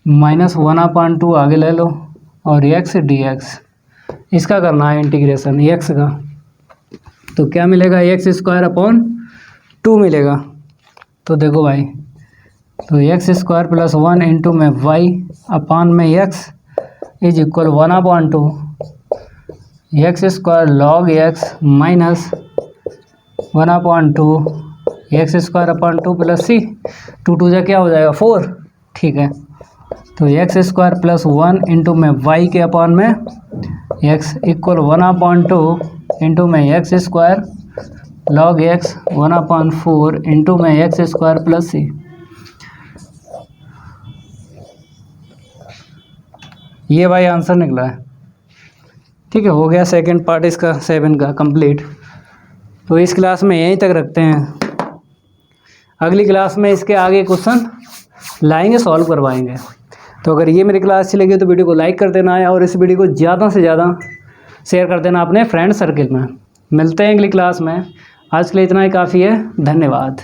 minus 1/2 आगे ले लो और एक्स डी एक्स। इसका करना है इंटीग्रेशन एक्स का, तो क्या मिलेगा, एक्स स्क्वायर अपॉन 2 मिलेगा। तो देखो भाई, तो एक्स स्क्वायर प्लस 1 इंटू में वाई अपॉन में X is equal 1/2 X square log x minus 1/2 X square upon 2 plus C, 2 जा क्या हो जाएगा 4। ठीक है, तो एक्स स्क्वायर प्लस 1 इंटू में वाई के अपॉन में एक्स इक्वल 1/2 इंटू में x square log x 1/4 into में एक्स स्क्वायर प्लस सी। ये भाई आंसर निकला है। ठीक है, हो गया सेकंड पार्ट इसका 7 का कंप्लीट। तो इस क्लास में यहीं तक रखते हैं, अगली क्लास में इसके आगे क्वेश्चन लाएंगे, सॉल्व करवाएंगे। तो अगर ये मेरी क्लास अच्छी लगी तो वीडियो को लाइक कर देना है और इस वीडियो को ज़्यादा से ज़्यादा शेयर कर देना अपने फ्रेंड सर्किल में। मिलते हैं अगली क्लास में, आज के लिए इतना ही काफ़ी है। धन्यवाद।